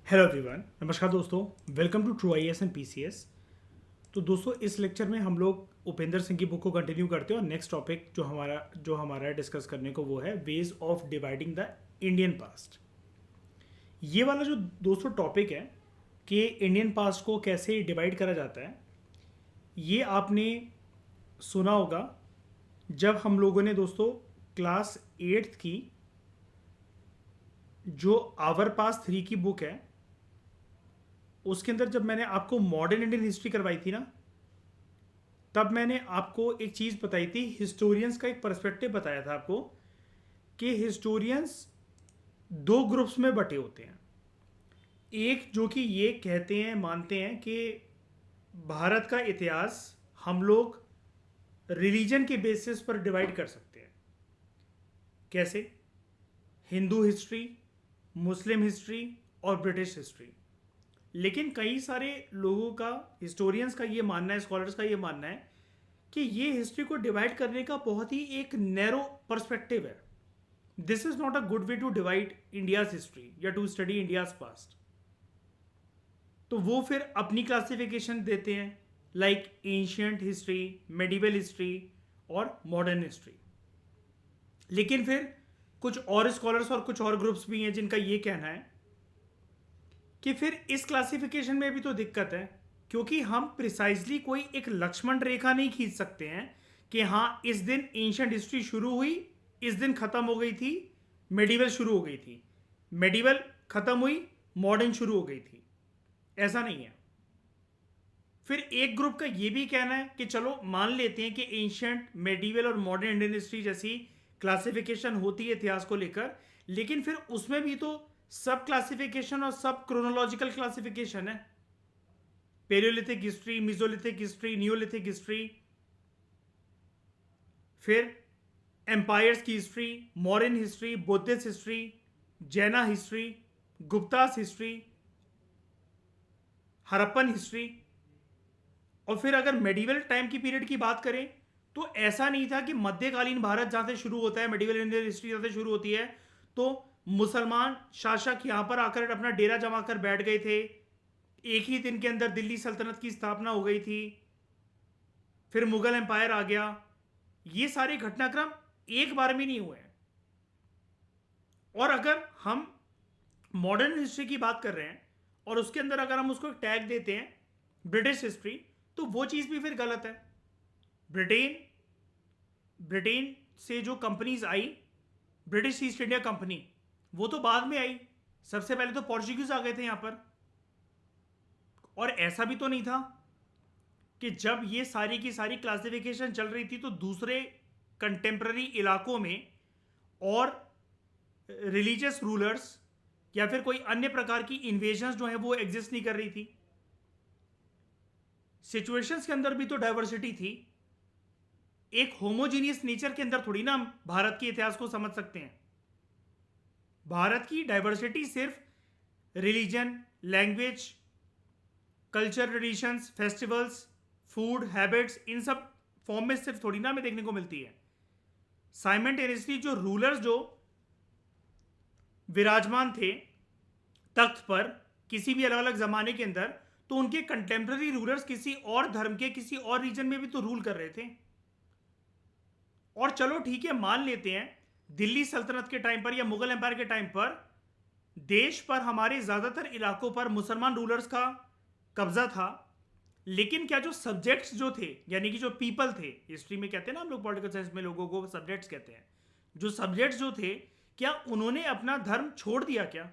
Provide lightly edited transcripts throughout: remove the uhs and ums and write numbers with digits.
Hello everyone, नमस्कार दोस्तों। Welcome to True I S and PCS. तो दोस्तों, इस लेक्चर में हम लोग उपेंद्र सिंह की बुक को कंटिन्यू करते हैं और नेक्स्ट टॉपिक जो हमारा डिस्कस करने को वो है ways of dividing the Indian past. ये वाला जो दोस्तों टॉपिक है कि इंडियन पास्ट को कैसे डिवाइड करा जाता है, ये आपने सुना होगा जब हम लोगों ने दोस्तों क्लास 8th की जो आवर पास 3 की बुक है उसके अंदर जब मैंने आपको मॉडर्न इंडियन हिस्ट्री करवाई थी ना, तब मैंने आपको एक चीज़ बताई थी, हिस्टोरियंस का एक पर्सपेक्टिव बताया था आपको कि हिस्टोरियंस दो ग्रुप्स में बटे होते हैं। एक जो कि ये कहते हैं, मानते हैं कि भारत का इतिहास हम लोग रिलीजन के बेसिस पर डिवाइड कर सकते हैं। कैसे? हिंदू हिस्ट्री, मुस्लिम हिस्ट्री और ब्रिटिश हिस्ट्री। लेकिन कई सारे लोगों का, हिस्टोरियंस का ये मानना है, स्कॉलर्स का ये मानना है कि ये हिस्ट्री को डिवाइड करने का बहुत ही एक नैरो पर्सपेक्टिव है। This is not a good way to divide India's history या टू स्टडी इंडियाज पास्ट। तो वो फिर अपनी क्लासिफिकेशन देते हैं, like ancient history, medieval history और मॉडर्न हिस्ट्री। लेकिन फिर कुछ और स्कॉलर्स और कुछ और ग्रुप्स भी हैं जिनका ये कहना है कि फिर इस क्लासिफिकेशन में भी तो दिक्कत है, क्योंकि हम प्रिसाइजली कोई एक लक्ष्मण रेखा नहीं खींच सकते हैं कि हाँ इस दिन एंशियंट हिस्ट्री शुरू हुई, इस दिन खत्म हो गई थी, मेडिवल शुरू हो गई थी, मेडिवल खत्म हुई, मॉडर्न शुरू हो गई थी। ऐसा नहीं है। फिर एक ग्रुप का ये भी कहना है कि चलो मान लेते हैं कि एंशियंट, मेडिवल और मॉडर्न इंडियन हिस्ट्री जैसी क्लासिफिकेशन होती है इतिहास को लेकर, लेकिन फिर उसमें भी तो सब क्लासिफिकेशन और सब क्रोनोलॉजिकल क्लासिफिकेशन है। Palaeolithic history, mesolithic history, neolithic history, फिर एम्पायर्स की history, Mauryan history, Buddhist history, Jaina history, Guptas history, Harappan history. और फिर अगर मेडिवल टाइम की पीरियड की बात करें तो ऐसा नहीं था कि मध्यकालीन भारत जहां से शुरू होता है, मेडिवल इंडियन हिस्ट्री जहां से शुरू होती है, तो मुसलमान शासक यहां पर आकर अपना डेरा जमाकर बैठ गए थे, एक ही दिन के अंदर दिल्ली सल्तनत की स्थापना हो गई थी, फिर मुगल एम्पायर आ गया। ये सारे घटनाक्रम एक बार में नहीं हुए। और अगर हम मॉडर्न हिस्ट्री की बात कर रहे हैं और उसके अंदर अगर हम उसको टैग देते हैं ब्रिटिश हिस्ट्री, तो वो चीज भी फिर गलत है। ब्रिटेन से जो कंपनीज आई, ब्रिटिश ईस्ट इंडिया कंपनी, वो तो बाद में आई। सबसे पहले तो पोर्चुगीज आ गए थे यहां पर। और ऐसा भी तो नहीं था कि जब ये सारी की सारी क्लासिफिकेशन चल रही थी तो दूसरे कंटेम्प्ररी इलाकों में और रिलीजियस रूलर्स या फिर कोई अन्य प्रकार की इन्वेजन्स जो है वो एग्जिस्ट नहीं कर रही थी। सिचुएशंस के अंदर भी तो डाइवर्सिटी थी। एक होमोजीनियस नेचर के अंदर थोड़ी ना हम भारत के इतिहास को समझ सकते हैं। भारत की डाइवर्सिटी सिर्फ religion, language, culture, traditions, festivals, food habits, इन सब फॉर्म में सिर्फ थोड़ी ना हमें देखने को मिलती है। साइमल्टेनियसली जो रूलर्स जो विराजमान थे तख्त पर किसी भी अलग अलग जमाने के अंदर, तो उनके कंटेम्प्ररी रूलर्स किसी और धर्म के, किसी और रीजन में भी तो रूल कर रहे थे। और चलो ठीक है, मान लेते हैं दिल्ली सल्तनत के टाइम पर या मुगल एम्पायर के टाइम पर देश पर, हमारे ज्यादातर इलाकों पर मुसलमान रूलर्स का कब्जा था। लेकिन क्या जो सब्जेक्ट्स जो थे, यानी कि जो पीपल थे, हिस्ट्री में कहते हैं ना हम लोग, पॉलिटिकल साइंस में लोगों को सब्जेक्ट्स कहते हैं, जो सब्जेक्ट्स जो थे, क्या उन्होंने अपना धर्म छोड़ दिया? क्या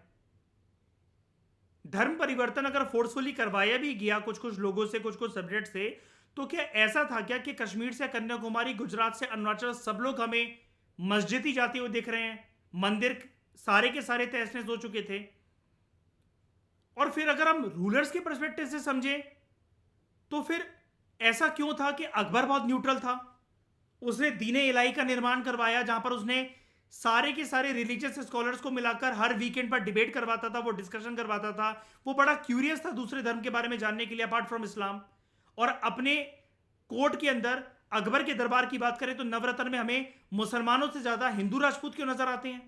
धर्म परिवर्तन अगर फोर्सफुली करवाया भी गया कुछ कुछ लोगों से, कुछ कुछ सब्जेक्ट से, तो क्या ऐसा था क्या कि कश्मीर से कन्याकुमारी, गुजरात से अरुणाचल, सब लोग हमें मस्जिद ही जाते हुए दिख रहे हैं? मंदिर सारे के सारे तहस नहस हो चुके थे। और फिर अगर हम रूलर्स के पर्सपेक्टिव से समझें तो फिर ऐसा क्यों था कि अकबर बहुत न्यूट्रल था? उसने दीन इलाही का निर्माण करवाया, जहां पर उसने सारे के सारे रिलीजियस स्कॉलर्स को मिलाकर हर वीकेंड पर डिबेट करवाता था, वो डिस्कशन करवाता था, वो बड़ा क्यूरियस था दूसरे धर्म के बारे में जानने के लिए अपार्ट फ्रॉम इस्लाम। और अपने कोर्ट के अंदर अकबर के दरबार की बात करें तो नवरत्न में हमें मुसलमानों से ज्यादा हिंदू राजपूत क्यों नजर आते हैं?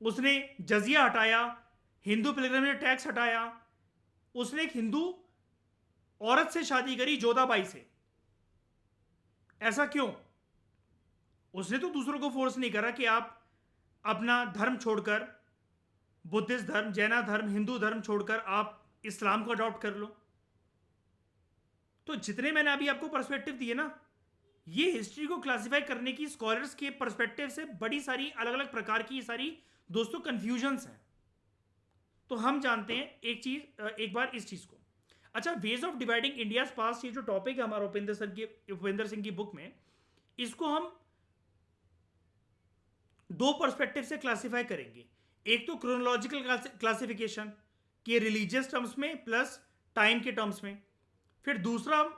उसने जजिया हटाया, हिंदू पिलग्रिमेज टैक्स हटाया, उसने एक हिंदू औरत से शादी करी, जोधाबाई से। ऐसा क्यों? उसने तो दूसरों को फोर्स नहीं करा कि आप अपना धर्म छोड़कर, बुद्धिस्ट धर्म, जैना धर्म, हिंदू धर्म छोड़कर आप इस्लाम को अडॉप्ट कर लो। तो जितने मैंने अभी आपको पर्सपेक्टिव दिए ना, ये हिस्ट्री को क्लासिफाई करने की स्कॉलर्स के पर्सपेक्टिव से बड़ी सारी अलग अलग प्रकार की सारी दोस्तों कंफ्यूजन्स हैं। तो हम जानते हैं एक बार इस चीज को। अच्छा, ways of dividing India's past, ये जो टॉपिक है हमारा उपेंद्र सिंह की बुक में, इसको हम दो पर्सपेक्टिव से क्लासिफाई करेंगे। एक तो क्रोनोलॉजिकल क्लासिफिकेशन कि रिलीजियस टर्म्स में प्लस टाइम के टर्म्स में। फिर दूसरा हम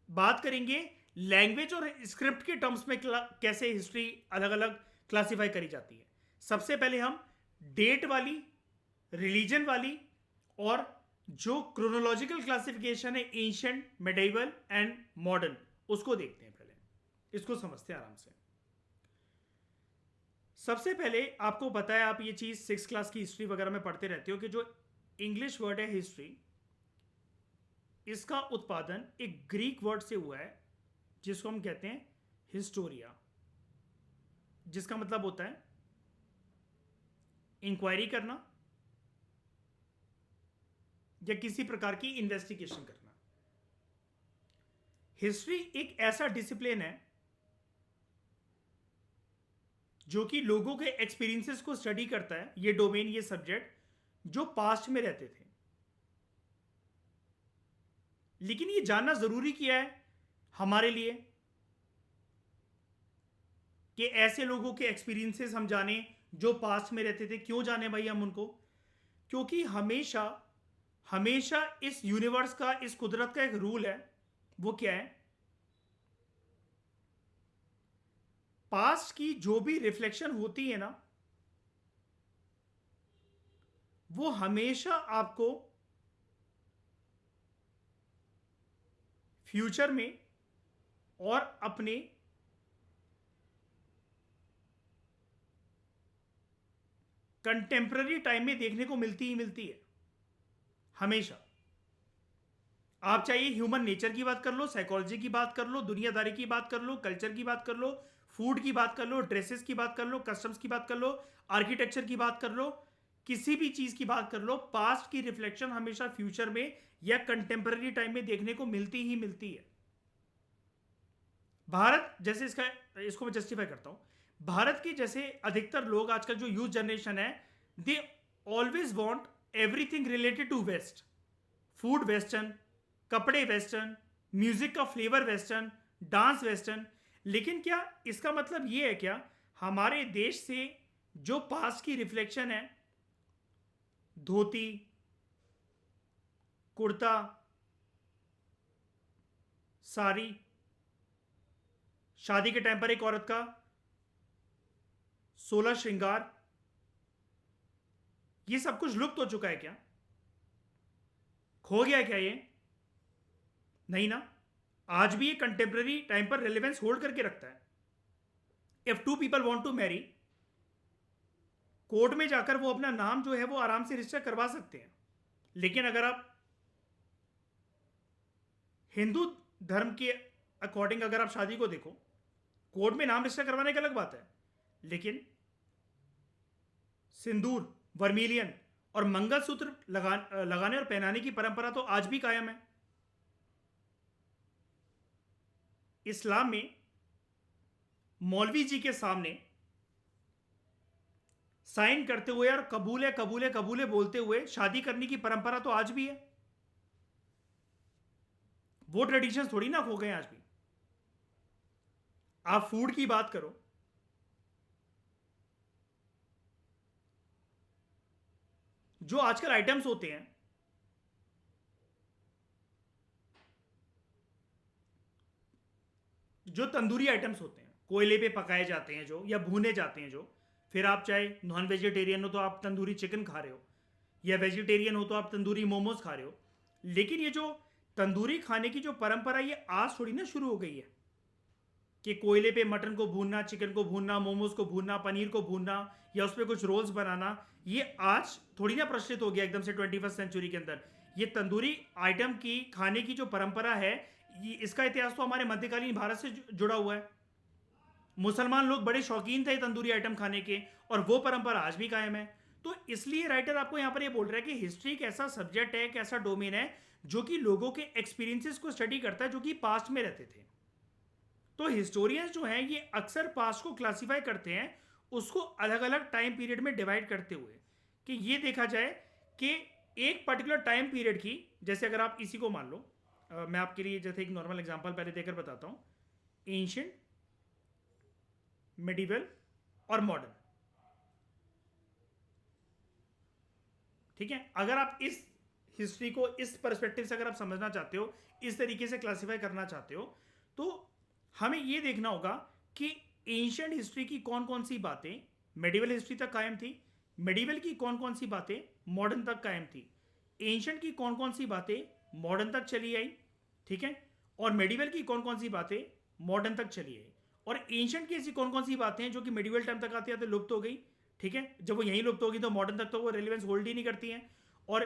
बात करेंगे लैंग्वेज और स्क्रिप्ट के टर्म्स में कैसे हिस्ट्री अलग अलग क्लासिफाई करी जाती है। सबसे पहले हम डेट वाली, रिलीजन वाली और जो क्रोनोलॉजिकल क्लासिफिकेशन है एंशिएंट, मेडिवल एंड मॉडर्न, उसको देखते हैं। पहले इसको समझते हैं आराम से। सबसे पहले आपको पता है, आप ये चीज 6 क्लास की हिस्ट्री वगैरह में पढ़ते रहते हो कि जो इंग्लिश वर्ड है हिस्ट्री, इसका उत्पादन एक ग्रीक वर्ड से हुआ है जिसको हम कहते हैं हिस्टोरिया, जिसका मतलब होता है इंक्वायरी करना या किसी प्रकार की इन्वेस्टिगेशन करना। हिस्ट्री एक ऐसा डिसिप्लिन है जो कि लोगों के एक्सपीरियंसेस को स्टडी करता है, ये डोमेन, ये सब्जेक्ट, जो पास्ट में रहते थे। लेकिन ये जानना जरूरी किया है हमारे लिए कि ऐसे लोगों के एक्सपीरियंसेस हम जाने जो पास्ट में रहते थे। क्यों जाने भाई हम उनको? क्योंकि हमेशा हमेशा इस यूनिवर्स का, इस कुदरत का एक रूल है। वो क्या है? पास्ट की जो भी रिफ्लेक्शन होती है ना, वो हमेशा आपको फ्यूचर में और अपने कंटेम्पररी टाइम में देखने को मिलती ही मिलती है हमेशा। आप चाहे ह्यूमन नेचर की बात कर लो, साइकोलॉजी की बात कर लो, दुनियादारी की बात कर लो, कल्चर की बात कर लो, फूड की बात कर लो, ड्रेसेस की बात कर लो, कस्टम्स की बात कर लो, आर्किटेक्चर की बात कर लो, किसी भी चीज की बात कर लो, पास्ट की रिफ्लेक्शन हमेशा फ्यूचर में या कंटेम्पररी टाइम में देखने को मिलती ही मिलती है। भारत जैसे, इसको मैं जस्टिफाई करता हूं, भारत के जैसे अधिकतर लोग आजकल जो यूथ जनरेशन है, they always want everything related to west. Food western, कपड़े वेस्टर्न, म्यूजिक का फ्लेवर वेस्टर्न, डांस वेस्टर्न। लेकिन क्या इसका मतलब यह है क्या हमारे देश से जो पास्ट की रिफ्लेक्शन है, धोती, कुर्ता, साड़ी, शादी के टाइम पर एक औरत का 16 श्रृंगार, ये सब कुछ लुप्त हो चुका है क्या? खो गया है क्या ये? नहीं ना, आज भी ये कंटेम्पररी टाइम पर रेलेवेंस होल्ड करके रखता है। If two people want to marry, court में जाकर वो अपना नाम जो है वो आराम से रजिस्टर करवा सकते हैं। लेकिन अगर आप हिंदू धर्म के अकॉर्डिंग अगर आप शादी को देखो, कोर्ट में नाम रजिस्टर करवाने की अलग बात है, लेकिन सिंदूर, वर्मिलियन और मंगलसूत्र लगाने और पहनाने की परंपरा तो आज भी कायम है। इस्लाम में मौलवी जी के सामने साइन करते हुए और कबूले कबूले कबूले बोलते हुए शादी करने की परंपरा तो आज भी है। वो ट्रेडिशन थोड़ी ना खो गए आज भी। आप फूड की बात करो, जो आजकल आइटम्स होते हैं, जो तंदूरी आइटम्स होते हैं, कोयले पे पकाए जाते हैं जो, या भुने जाते हैं जो, फिर आप चाहे नॉन वेजिटेरियन हो तो आप तंदूरी चिकन खा रहे हो, या वेजिटेरियन हो तो आप तंदूरी मोमोज खा रहे हो। लेकिन ये जो तंदूरी खाने की जो परंपरा, ये आज थोड़ी ना शुरू हो गई है कि कोयले पे मटन को भूनना, चिकन को भूनना, मोमोज को भूनना, पनीर को भूनना, या उस पर कुछ रोल्स बनाना, ये आज थोड़ी ना प्रचलित हो गया एकदम से 21st सेंचुरी के अंदर। ये तंदूरी आइटम की खाने की जो परंपरा है, इसका इतिहास तो हमारे मध्यकालीन भारत से जुड़ा हुआ है। मुसलमान लोग बड़े शौकीन थे तंदूरी आइटम खाने के, और वो परंपरा आज भी कायम है। तो इसलिए राइटर आपको यहां पर ये बोल रहा है कि हिस्ट्री एक ऐसा सब्जेक्ट है, एक ऐसा डोमेन है जो कि लोगों के एक्सपीरियंसेस को स्टडी करता है जो कि पास्ट में रहते थे। तो हिस्टोरियंस जो हैं ये अक्सर पास्ट को क्लासिफाई करते हैं, उसको अलग अलग टाइम पीरियड में डिवाइड करते हुए, कि ये देखा जाए कि एक पर्टिकुलर टाइम पीरियड की, जैसे अगर आप इसी को मान लो, मैं आपके लिए जैसे एक नॉर्मल एग्जांपल पहले देकर बताता हूं, एंशिएंट, मिडिवल और मॉडर्न। ठीक है, अगर आप इस हिस्ट्री को इस पर्सपेक्टिव से अगर आप समझना चाहते हो, इस तरीके से क्लासिफाई करना चाहते हो, तो हमें यह देखना होगा कि एंशिएंट हिस्ट्री की कौन कौन सी बातें मेडिवल हिस्ट्री तक कायम थी, मेडिवल की कौन कौन सी बातें मॉडर्न तक कायम थी, एंशिएंट की कौन कौन सी बातें मॉडर्न तक चली आई, ठीक है, और मेडिवल की कौन कौन सी बातें मॉडर्न तक चली आई, और एंशिएंट की ऐसी कौन कौन सी बातें हैं जो कि मेडिवल टाइम तक आते आते लुप्त हो गई। ठीक है, जब वो यहीं लुप्त होगी तो मॉडर्न तक तो वो रेलिवेंस होल्ड ही नहीं करती हैं। और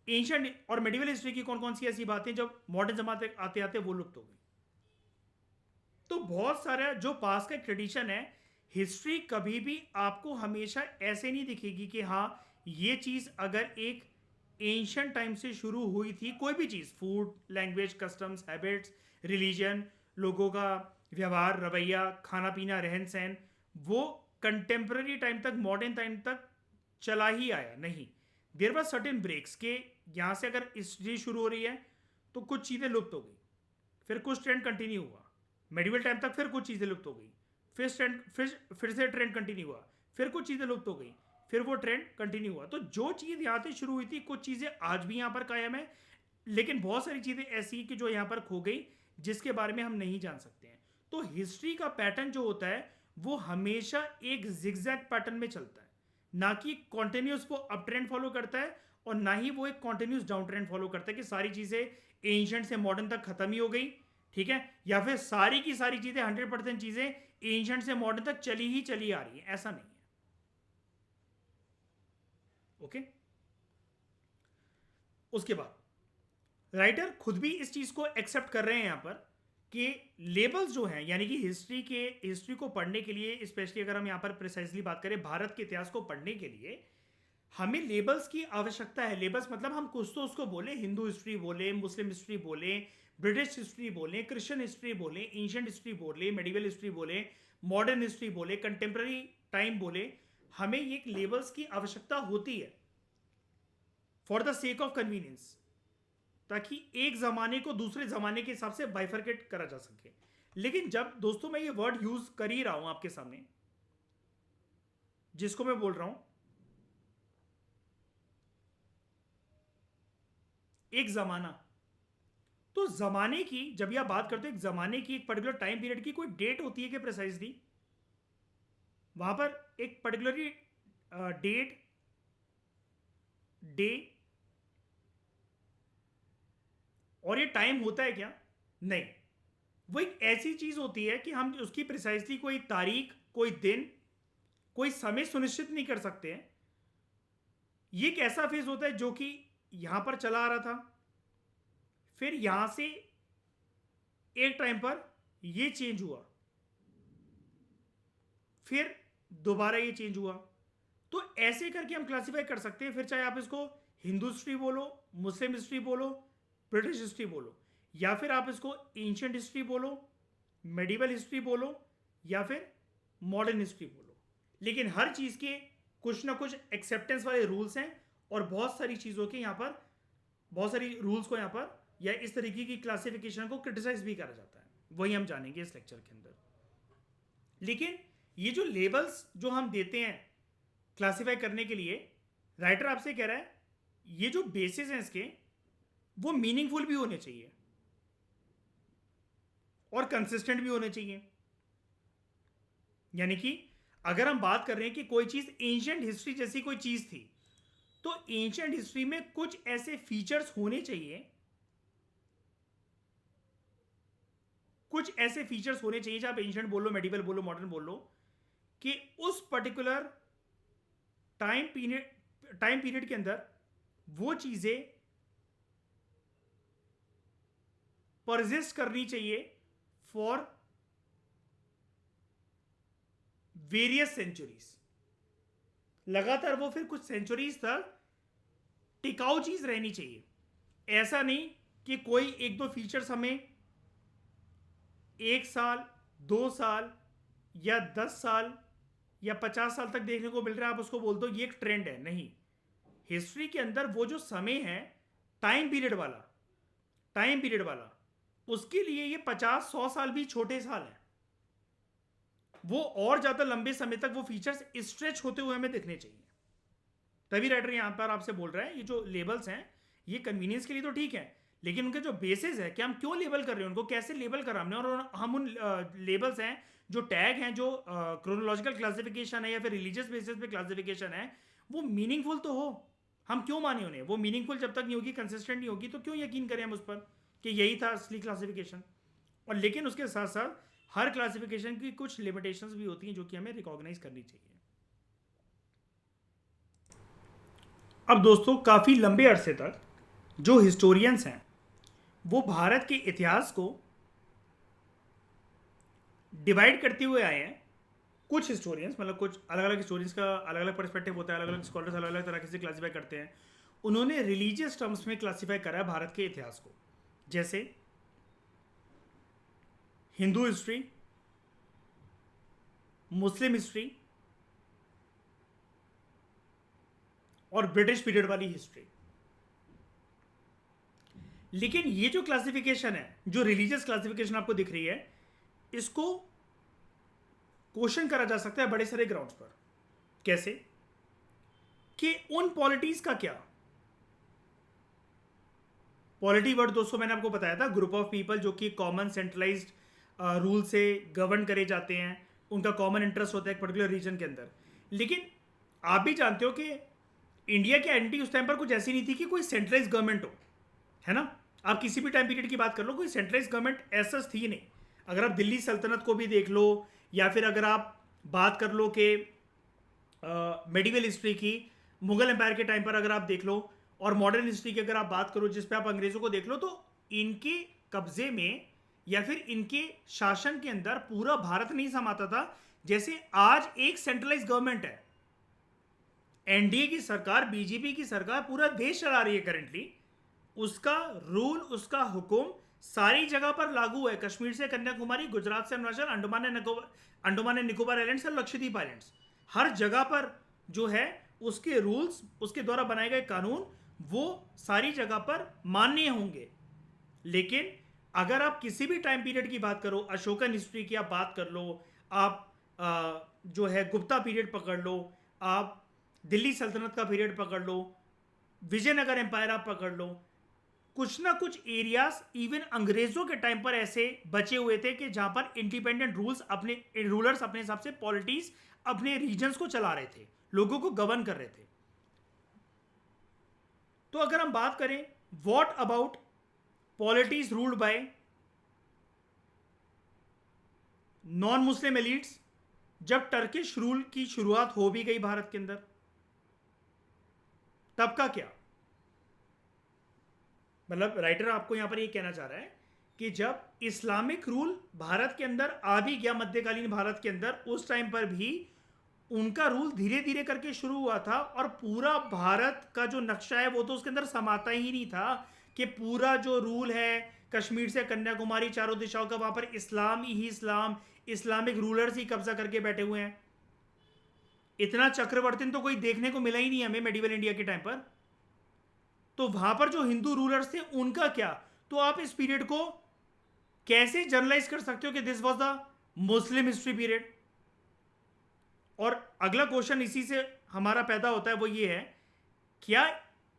एंशिएंट और मेडिवल हिस्ट्री की कौन कौन सी ऐसी बातें जब मॉडर्न जमाने आते आते वो लुप्त हो गई। तो बहुत सारा जो पास का ट्रेडिशन है, हिस्ट्री कभी भी आपको हमेशा ऐसे नहीं दिखेगी कि हाँ ये चीज अगर एक एंशिएंट टाइम से शुरू हुई थी, कोई भी चीज, food, language, customs, habits, religion, लोगों का व्यवहार, रवैया, खाना पीना, रहन सहन, वो कंटेम्प्रेरी टाइम तक, मॉडर्न टाइम तक चला ही आया नहीं। देयर वाज सर्टेन ब्रेक्स के यहां से अगर हिस्ट्री शुरू हो रही है तो कुछ चीजें लुप्त हो गई, फिर कुछ ट्रेंड कंटिन्यू हुआ, मेडिवल टाइम तक फिर कुछ चीजें लुप्त हो गई, फिर से ट्रेंड कंटिन्यू हुआ, फिर कुछ चीजें लुप्त हो गई, फिर वो ट्रेंड कंटिन्यू हुआ। तो जो चीज यहां से शुरू हुई थी, कुछ चीजें आज भी यहां पर कायम है, लेकिन बहुत सारी चीजें ऐसी कि जो यहां पर खो गई, जिसके बारे में हम नहीं जान सकते हैं। तो हिस्ट्री का पैटर्न जो होता है वो हमेशा एक जिगजैग पैटर्न में चलता है, ना कि कॉन्टिन्यूस वो अप ट्रेंड फॉलो करता है, और ना ही वो एक कॉन्टिन्यूस डाउन ट्रेंड फॉलो करता है कि सारी चीजें एंशिएंट से मॉडर्न तक खत्म ही हो गई, ठीक है, या फिर सारी की सारी चीजें 100% चीजें एंशिएंट से मॉडर्न तक चली ही चली आ रही है, ऐसा नहीं है। ओके, उसके बाद राइटर खुद भी इस चीज को एक्सेप्ट कर रहे हैं यहां पर कि लेबल्स जो हैं, यानी कि हिस्ट्री को पढ़ने के लिए, स्पेशली अगर हम यहां पर प्रिसाइजली बात करें भारत के इतिहास को पढ़ने के लिए, हमें लेबल्स की आवश्यकता है। लेबल्स मतलब हम कुछ तो उसको बोले, हिंदू हिस्ट्री बोले, मुस्लिम हिस्ट्री बोले, ब्रिटिश हिस्ट्री बोले, क्रिश्चियन हिस्ट्री बोले, एंशिएंट हिस्ट्री बोले, मेडिवल हिस्ट्री बोले, मॉडर्न हिस्ट्री बोले, कंटेम्प्रेरी टाइम बोले, हमें ये लेबल्स की आवश्यकता होती है for the sake of convenience, ताकि एक जमाने को दूसरे जमाने के हिसाब से बाइफरकेट करा जा सके। लेकिन जब दोस्तों मैं ये वर्ड यूज कर ही रहा हूं आपके सामने, जिसको मैं बोल रहा हूं एक जमाना, तो जमाने की जब यह बात करते हो, एक जमाने की, एक पर्टिकुलर टाइम पीरियड की कोई डेट होती है कि प्रिसाइजली वहां पर एक पर्टिकुलरली डेट, डे और ये टाइम होता है क्या? नहीं, वो एक ऐसी चीज होती है कि हम उसकी प्रिसाइसली कोई तारीख, कोई दिन, कोई समय सुनिश्चित नहीं कर सकते हैं। ये एक ऐसा फेज होता है जो कि यहां पर चला आ रहा था, फिर यहां से एक टाइम पर ये चेंज हुआ, फिर दोबारा ये चेंज हुआ। तो ऐसे करके हम क्लासिफाई कर सकते हैं। फिर चाहे आप इसको हिंदू हिस्ट्री बोलो, मुस्लिम हिस्ट्री बोलो, ब्रिटिश हिस्ट्री बोलो, या फिर आप इसको एंशिएंट हिस्ट्री बोलो, मेडिवल हिस्ट्री बोलो, या फिर मॉडर्न हिस्ट्री बोलो, लेकिन हर चीज के कुछ ना कुछ एक्सेप्टेंस वाले रूल्स हैं, और बहुत सारी चीजों के यहां पर, बहुत सारी रूल्स को यहां पर, या इस तरीके की क्लासिफिकेशन को क्रिटिसाइज भी करा जाता है। वही हम जानेंगे इस लेक्चर के अंदर। लेकिन ये जो लेबल्स जो हम देते हैं क्लासिफाई करने के लिए, राइटर आपसे कह रहा है ये जो बेसिस हैं इसके, वो मीनिंगफुल भी होने चाहिए और कंसिस्टेंट भी होने चाहिए। यानी कि अगर हम बात कर रहे हैं कि कोई चीज एंशिएंट हिस्ट्री जैसी कोई चीज थी, तो एंशिएंट हिस्ट्री में कुछ ऐसे फीचर्स होने चाहिए, कुछ ऐसे फीचर्स होने चाहिए, जब एंशिएंट बोलो, मेडिवल बोलो, मॉडर्न बोलो, कि उस पर्टिकुलर टाइम पीरियड के अंदर वो चीजें परसिस्ट करनी चाहिए फॉर वेरियस सेंचुरीज, लगातार वो फिर कुछ सेंचुरीज तक टिकाऊ चीज रहनी चाहिए। ऐसा नहीं कि कोई एक दो फीचर्स हमें 1 साल 2 साल या 10 साल या 50 साल तक देखने को मिल रहा है, आप उसको बोल दो ये एक ट्रेंड है। नहीं, हिस्ट्री के अंदर वो जो समय है टाइम पीरियड वाला, उसके लिए ये 50-100 साल भी छोटे साल है। वो और ज्यादा लंबे समय तक वो फीचर्स स्ट्रेच होते हुए हमें दिखने चाहिए। तभी राइटर यहां पर आपसे बोल रहा है ये जो लेबल्स हैं ये कन्वीनियंस के लिए तो ठीक है, लेकिन उनके जो बेसिस है कि हम क्यों लेबल कर रहे हैं, उनको कैसे लेबल करा हमने, और हम उन लेबल्स हैं जो टैग हैं, जो क्रोनोलॉजिकल क्लासिफिकेशन है या फिर रिलीजियस बेसिस पे क्लासिफिकेशन है, वो मीनिंगफुल तो हो। हम क्यों माने उन्हें? वो मीनिंगफुल जब तक नहीं होगी, कंसिस्टेंट नहीं होगी, तो क्यों यकीन करें हम उस पर कि यही था असली क्लासिफिकेशन। और लेकिन उसके साथ साथ हर क्लासिफिकेशन की कुछ लिमिटेशंस भी होती हैं जो कि हमें रिकॉग्नाइज करनी चाहिए। अब दोस्तों, काफ़ी लंबे अरसे तक जो हिस्टोरियंस हैं वो भारत के इतिहास को डिवाइड करते हुए आए हैं। कुछ हिस्टोरियंस, मतलब कुछ अलग अलग हिस्टोरियंस का अलग अलग पर्सपेक्टिव होता है, अलग अलग स्कॉलर्स अलग अलग तरह से क्लासीफाई करते हैं। उन्होंने रिलीजियस टर्म्स में क्लासीफाई करा है भारत के इतिहास को, जैसे हिंदू हिस्ट्री, मुस्लिम हिस्ट्री और ब्रिटिश पीरियड वाली हिस्ट्री। लेकिन ये जो क्लासिफिकेशन है, जो रिलीजियस क्लासिफिकेशन आपको दिख रही है, इसको क्वेश्चन करा जा सकता है बड़े सारे ग्राउंड्स पर। कैसे? कि उन पॉलिटीज का क्या? पॉलिटी वर्ड दोस्तों मैंने आपको बताया था, ग्रुप ऑफ पीपल जो कि कॉमन सेंट्रलाइज्ड रूल से गवर्न करे जाते हैं, उनका कॉमन इंटरेस्ट होता है एक पर्टिकुलर रीजन के अंदर। लेकिन आप भी जानते हो कि इंडिया की आइडेंटिटी उस टाइम पर कुछ ऐसी नहीं थी कि कोई सेंट्रलाइज गवर्नमेंट हो, है ना। आप किसी भी टाइम पीरियड की बात कर लो, कोई सेंट्रलाइज गवर्नमेंट ऐसा थी नहीं। अगर आप दिल्ली सल्तनत को भी देख लो, या फिर अगर आप बात कर लो कि मेडिवल हिस्ट्री की, मुगल एम्पायर के टाइम पर अगर आप देख लो, और मॉडर्न हिस्ट्री की अगर आप बात करो जिस पे आप अंग्रेजों को देख लो, तो इनके कब्जे में या फिर इनके शासन के अंदर पूरा भारत नहीं समाता था। जैसे आज एक सेंट्रलाइज गवर्नमेंट है, एनडीए की सरकार, बीजेपी की सरकार पूरा देश चला रही है करेंटली, उसका रूल, उसका हुक्म सारी जगह पर लागू है, कश्मीर से कन्याकुमारी, गुजरात से अरुणाचल, अंडमान एंड निकोबार आइलैंड्स और लक्षद्वीप आइलैंड्स, हर जगह पर जो है उसके रूल्स, उसके द्वारा बनाए गए कानून वो सारी जगह पर मान्य होंगे। लेकिन अगर आप किसी भी टाइम पीरियड की बात करो, अशोकन हिस्ट्री की आप बात कर लो, आप जो है गुप्ता पीरियड पकड़ लो, आप दिल्ली सल्तनत का पीरियड पकड़ लो, विजयनगर एम्पायर आप पकड़ लो, कुछ ना कुछ एरियाज इवन अंग्रेजों के टाइम पर ऐसे बचे हुए थे कि जहां पर इंडिपेंडेंट रूलर्स अपने हिसाब से पॉलिटीज अपने रीजन्स को चला रहे थे, लोगों को गवर्न कर रहे थे। तो अगर हम बात करें what about पॉलिटीज ruled by non Muslim elites, जब टर्किश रूल की शुरुआत हो भी गई भारत के अंदर, तब का क्या? मतलब राइटर आपको यहां पर यह कहना चाह रहा है कि जब इस्लामिक रूल भारत के अंदर आ भी गया, मध्यकालीन भारत के अंदर, उस टाइम पर भी उनका रूल धीरे धीरे करके शुरू हुआ था, और पूरा भारत का जो नक्शा है वो तो उसके अंदर समाता ही नहीं था कि पूरा जो रूल है कश्मीर से कन्याकुमारी चारों दिशाओं का, वहां पर इस्लाम ही इस्लाम, इस्लामिक रूलर्स ही कब्जा करके बैठे हुए हैं। इतना चक्रवर्ती तो कोई देखने को मिला ही नहीं हमें मेडिवल इंडिया के टाइम पर। तो वहां पर जो हिंदू रूलर्स थे उनका क्या? तो आप इस पीरियड को कैसे जर्नलाइज कर सकते हो कि this was the Muslim history period? और अगला क्वेश्चन इसी से हमारा पैदा होता है, वो ये है, क्या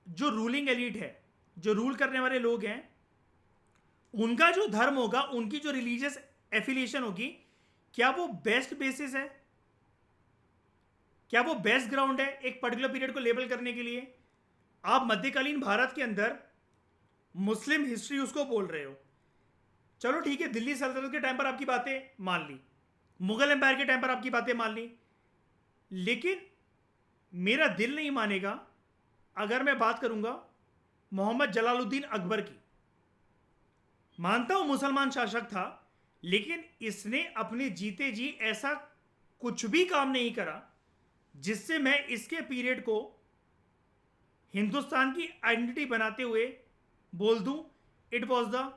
जो रूलिंग एलिट है, जो रूल करने वाले लोग हैं, उनका जो धर्म होगा, उनकी जो रिलीजियस एफिलिएशन होगी, क्या वो बेस्ट बेसिस है? क्या वो बेस्ट ग्राउंड है एक पर्टिकुलर पीरियड को लेबल करने के लिए? आप मध्यकालीन भारत के अंदर मुस्लिम हिस्ट्री उसको बोल रहे हो, चलो ठीक है, दिल्ली सल्तनत के टाइम पर आपकी बातें मान ली, मुगल एम्पायर के टाइम पर आपकी बातें मान ली, लेकिन मेरा दिल नहीं मानेगा अगर मैं बात करूंगा मोहम्मद जलालुद्दीन अकबर की। मानता हूं मुसलमान शासक था, लेकिन इसने अपने जीते जी ऐसा कुछ भी काम नहीं करा जिससे मैं इसके पीरियड को हिंदुस्तान की आइडेंटिटी बनाते हुए बोल दूं it was the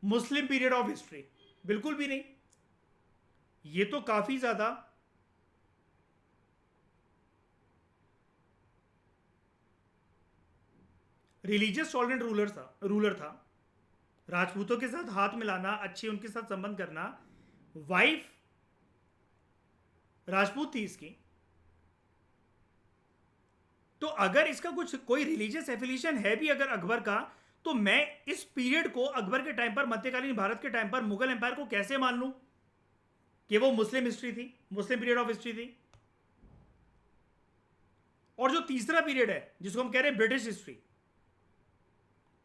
Muslim period of history. बिल्कुल भी नहीं। ये तो काफी ज्यादा रिलीजियस टॉलरेंट रूलर था। राजपूतों के साथ हाथ मिलाना, अच्छे उनके साथ संबंध करना। वाइफ राजपूत थी इसकी। तो अगर इसका कुछ कोई रिलीजियस एफिलिएशन है भी अगर अकबर का, तो मैं इस पीरियड को अकबर के टाइम पर, मध्यकालीन भारत के टाइम पर मुगल एम्पायर को कैसे मान लूं कि वो मुस्लिम हिस्ट्री थी, मुस्लिम पीरियड ऑफ हिस्ट्री थी। और जो तीसरा पीरियड है जिसको हम कह रहे हैं ब्रिटिश हिस्ट्री,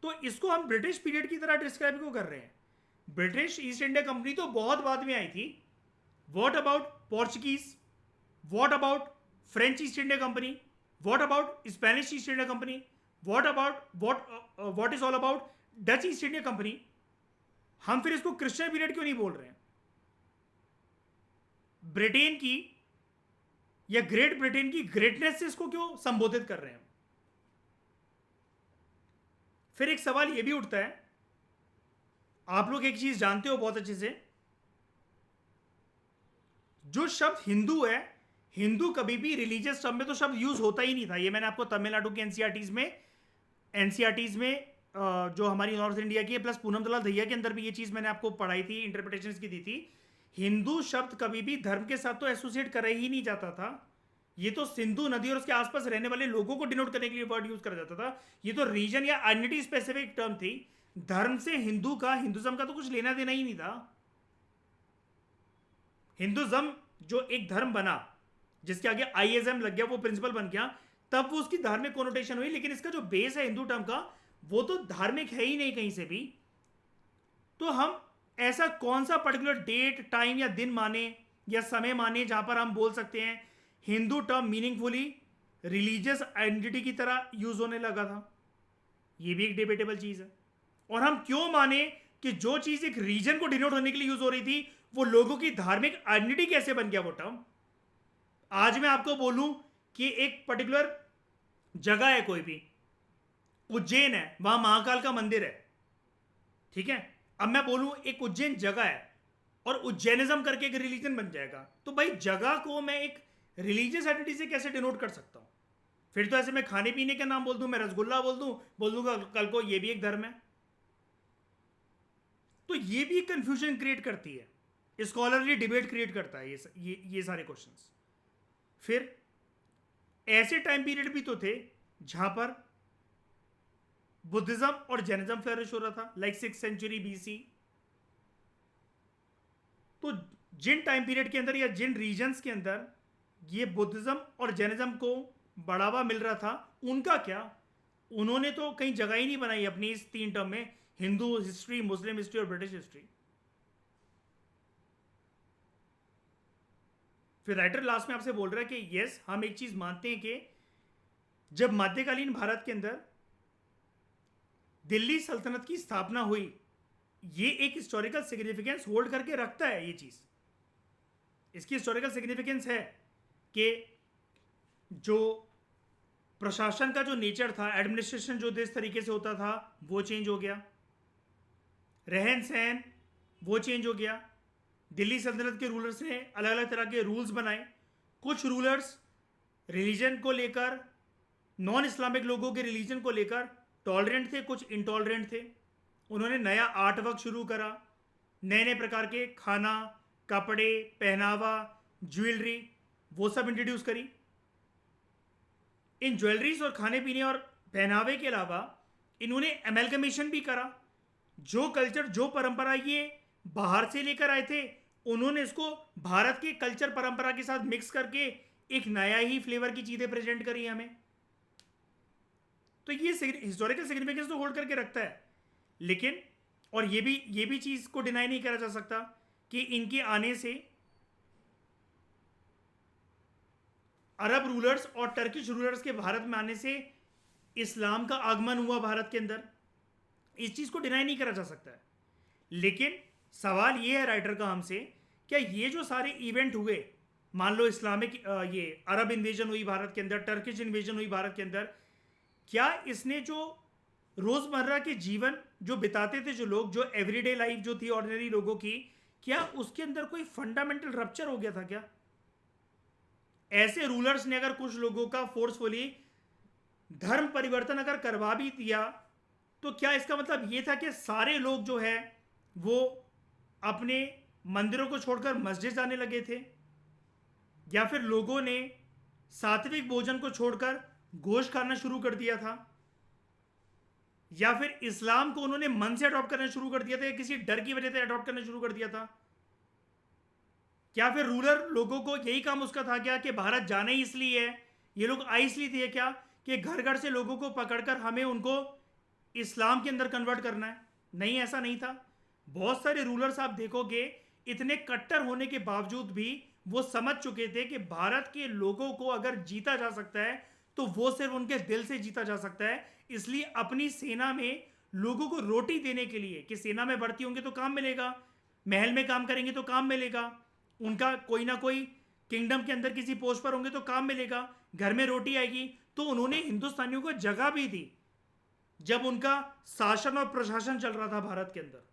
तो इसको हम ब्रिटिश पीरियड की तरह डिस्क्राइब क्यों कर रहे हैं? ब्रिटिश ईस्ट इंडिया कंपनी तो बहुत बाद में आई थी। What about Portuguese? What about French east India company? What about Spanish east India company? What is all about Dutch east India company? हम फिर इसको क्रिश्चियन पीरियड क्यों नहीं बोल रहे हैं? ब्रिटेन की या ग्रेट ब्रिटेन की ग्रेटनेस से इसको क्यों संबोधित कर रहे हैं? फिर एक सवाल यह भी उठता है, आप लोग एक चीज जानते हो बहुत अच्छे से, जो शब्द हिंदू है, हिंदू कभी भी रिलीजियस टर्म में तो शब्द यूज होता ही नहीं था। ये मैंने आपको तमिलनाडु के एनसीईआरटीज में जो हमारी नॉर्थ इंडिया की है, प्लस पूनम दलाल दहिया के अंदर भी ये चीज मैंने आपको पढ़ाई थी, इंटरप्रिटेशन की दी थी। हिंदू शब्द कभी भी धर्म के साथ तो एसोसिएट करा ही नहीं जाता था। ये तो सिंधु नदी और उसके आसपास रहने वाले लोगों को डिनोट करने के लिए वर्ड यूज करा जाता था। ये तो रीजन या आइडेंटिटी स्पेसिफिक टर्म थी। धर्म से हिंदुज्म का तो कुछ लेना देना ही नहीं था। हिंदुज्म जो एक धर्म बना, जिसके आगे आईएसएम लग गया, वो प्रिंसिपल बन गया, तब वो उसकी धार्मिक कोनोटेशन हुई। लेकिन इसका जो बेस है हिंदू टर्म का, वो तो धार्मिक है ही नहीं कहीं से भी। तो हम ऐसा कौन सा पर्टिकुलर डेट, टाइम या दिन माने या समय माने जहां पर हम बोल सकते हैं Hindu term meaningfully religious identity की तरह यूज होने लगा था? यह भी एक डिबेटेबल चीज है। और हम क्यों माने कि जो चीज एक रीजन को डिनोट होने के लिए यूज हो रही थी, वो लोगों की धार्मिक आइडेंटिटी कैसे बन गया वो टर्म? आज मैं आपको बोलूं कि एक पर्टिकुलर जगह है, कोई भी उज्जैन है, वहां महाकाल का मंदिर है, ठीक है। अब मैं बोलूं एक उज्जैन जगह है और उज्जैनिज्म करके एक रिलीजन बन जाएगा, तो भाई जगह को मैं एक रिलीजियस आइडेंटिटी से कैसे डिनोट कर सकता हूं? फिर तो ऐसे मैं खाने पीने का नाम बोल दूं, मैं रसगुल्ला बोल दूंगा कल को ये भी एक धर्म है। तो ये भी कंफ्यूजन क्रिएट करती है, स्कॉलरली डिबेट क्रिएट करता है ये सारे क्वेश्चंस। फिर ऐसे टाइम पीरियड भी तो थे जहां पर बुद्धिज्म और जैनिज्म फ्लरिश हो रहा था, लाइक 6th सेंचुरी बीसी। तो जिन टाइम पीरियड के अंदर या जिन रीजन्स के अंदर ये बुद्धिज्म और जैनिज्म को बढ़ावा मिल रहा था, उनका क्या? उन्होंने तो कहीं जगह ही नहीं बनाई अपनी इस 3 टर्म में, हिंदू हिस्ट्री, मुस्लिम हिस्ट्री और ब्रिटिश हिस्ट्री। फिर राइटर लास्ट में आपसे बोल रहा है कि यस, हम एक चीज मानते हैं कि जब मध्यकालीन भारत के अंदर दिल्ली सल्तनत की स्थापना हुई, ये एक हिस्टोरिकल सिग्निफिकेंस होल्ड करके रखता है। ये चीज, इसकी हिस्टोरिकल सिग्निफिकेंस है कि जो प्रशासन का जो नेचर था, एडमिनिस्ट्रेशन जो जिस तरीके से होता था, वो चेंज हो गया। रहन सहन वो चेंज हो गया। दिल्ली सल्तनत के रूलर्स ने अलग अलग तरह के रूल्स बनाए। कुछ रूलर्स रिलीजन को लेकर, नॉन इस्लामिक लोगों के रिलीजन को लेकर टॉलरेंट थे, कुछ इंटॉलरेंट थे। उन्होंने नया आर्ट वर्क शुरू करा, नए नए प्रकार के खाना, कपड़े, पहनावा, ज्वेलरी, वो सब इंट्रोड्यूस करी। इन ज्वेलरीज और खाने पीने और पहनावे के अलावा इन्होंने एमेलगमेशन भी करा। जो कल्चर, जो परंपरा ये बाहर से लेकर आए थे, उन्होंने इसको भारत के कल्चर परंपरा के साथ मिक्स करके एक नया ही फ्लेवर की चीजें प्रेजेंट करी हमें। तो ये हिस्टोरिकल सिग्निफिकेंस तो होल्ड करके रखता है। लेकिन और ये भी चीज को डिनाई नहीं करा जा सकता कि इनके आने से अरब रूलर्स और टर्किश रूलर्स के भारत में आने से इस्लाम का आगमन हुआ भारत के अंदर, इस चीज को डिनाई नहीं करा जा सकता है। लेकिन सवाल ये है राइटर का हमसे, क्या ये जो सारे इवेंट हुए, मान लो इस्लामिक ये अरब इन्वेजन हुई भारत के अंदर, टर्किश इन्वेजन हुई भारत के अंदर, क्या इसने जो रोजमर्रा के जीवन जो बिताते थे जो लोग, जो एवरीडे लाइफ जो थी ऑर्डिनरी लोगों की, क्या उसके अंदर कोई फंडामेंटल रप्चर हो गया था क्या? ऐसे रूलर्स ने अगर कुछ लोगों का फोर्सफुली धर्म परिवर्तन अगर करवा भी दिया, तो क्या इसका मतलब ये था कि सारे लोग जो है वो अपने मंदिरों को छोड़कर मस्जिद जाने लगे थे? या फिर लोगों ने सात्विक भोजन को छोड़कर गोश्त खाना शुरू कर दिया था? या फिर इस्लाम को उन्होंने मन से अडॉप्ट करना शुरू कर दिया था, या किसी डर की वजह से अडॉप्ट करना शुरू कर दिया था? क्या फिर रूलर लोगों को यही काम उसका था क्या कि भारत जाने ही इसलिए है, ये लोग आए इसलिए थे क्या कि घर घर से लोगों को पकड़कर हमें उनको इस्लाम के अंदर कन्वर्ट करना है? नहीं, ऐसा नहीं था। बहुत सारे रूलर्स आप देखोगे इतने कट्टर होने के बावजूद भी वो समझ चुके थे कि भारत के लोगों को अगर जीता जा सकता है तो वो सिर्फ उनके दिल से जीता जा सकता है। इसलिए अपनी सेना में लोगों को रोटी देने के लिए, कि सेना में भर्ती होंगे तो काम मिलेगा, महल में काम करेंगे तो काम मिलेगा, उनका कोई ना कोई किंगडम के अंदर किसी पोस्ट पर होंगे तो काम मिलेगा, घर में रोटी आएगी, तो उन्होंने हिंदुस्तानियों को जगह भी दी जब उनका शासन और प्रशासन चल रहा था भारत के अंदर।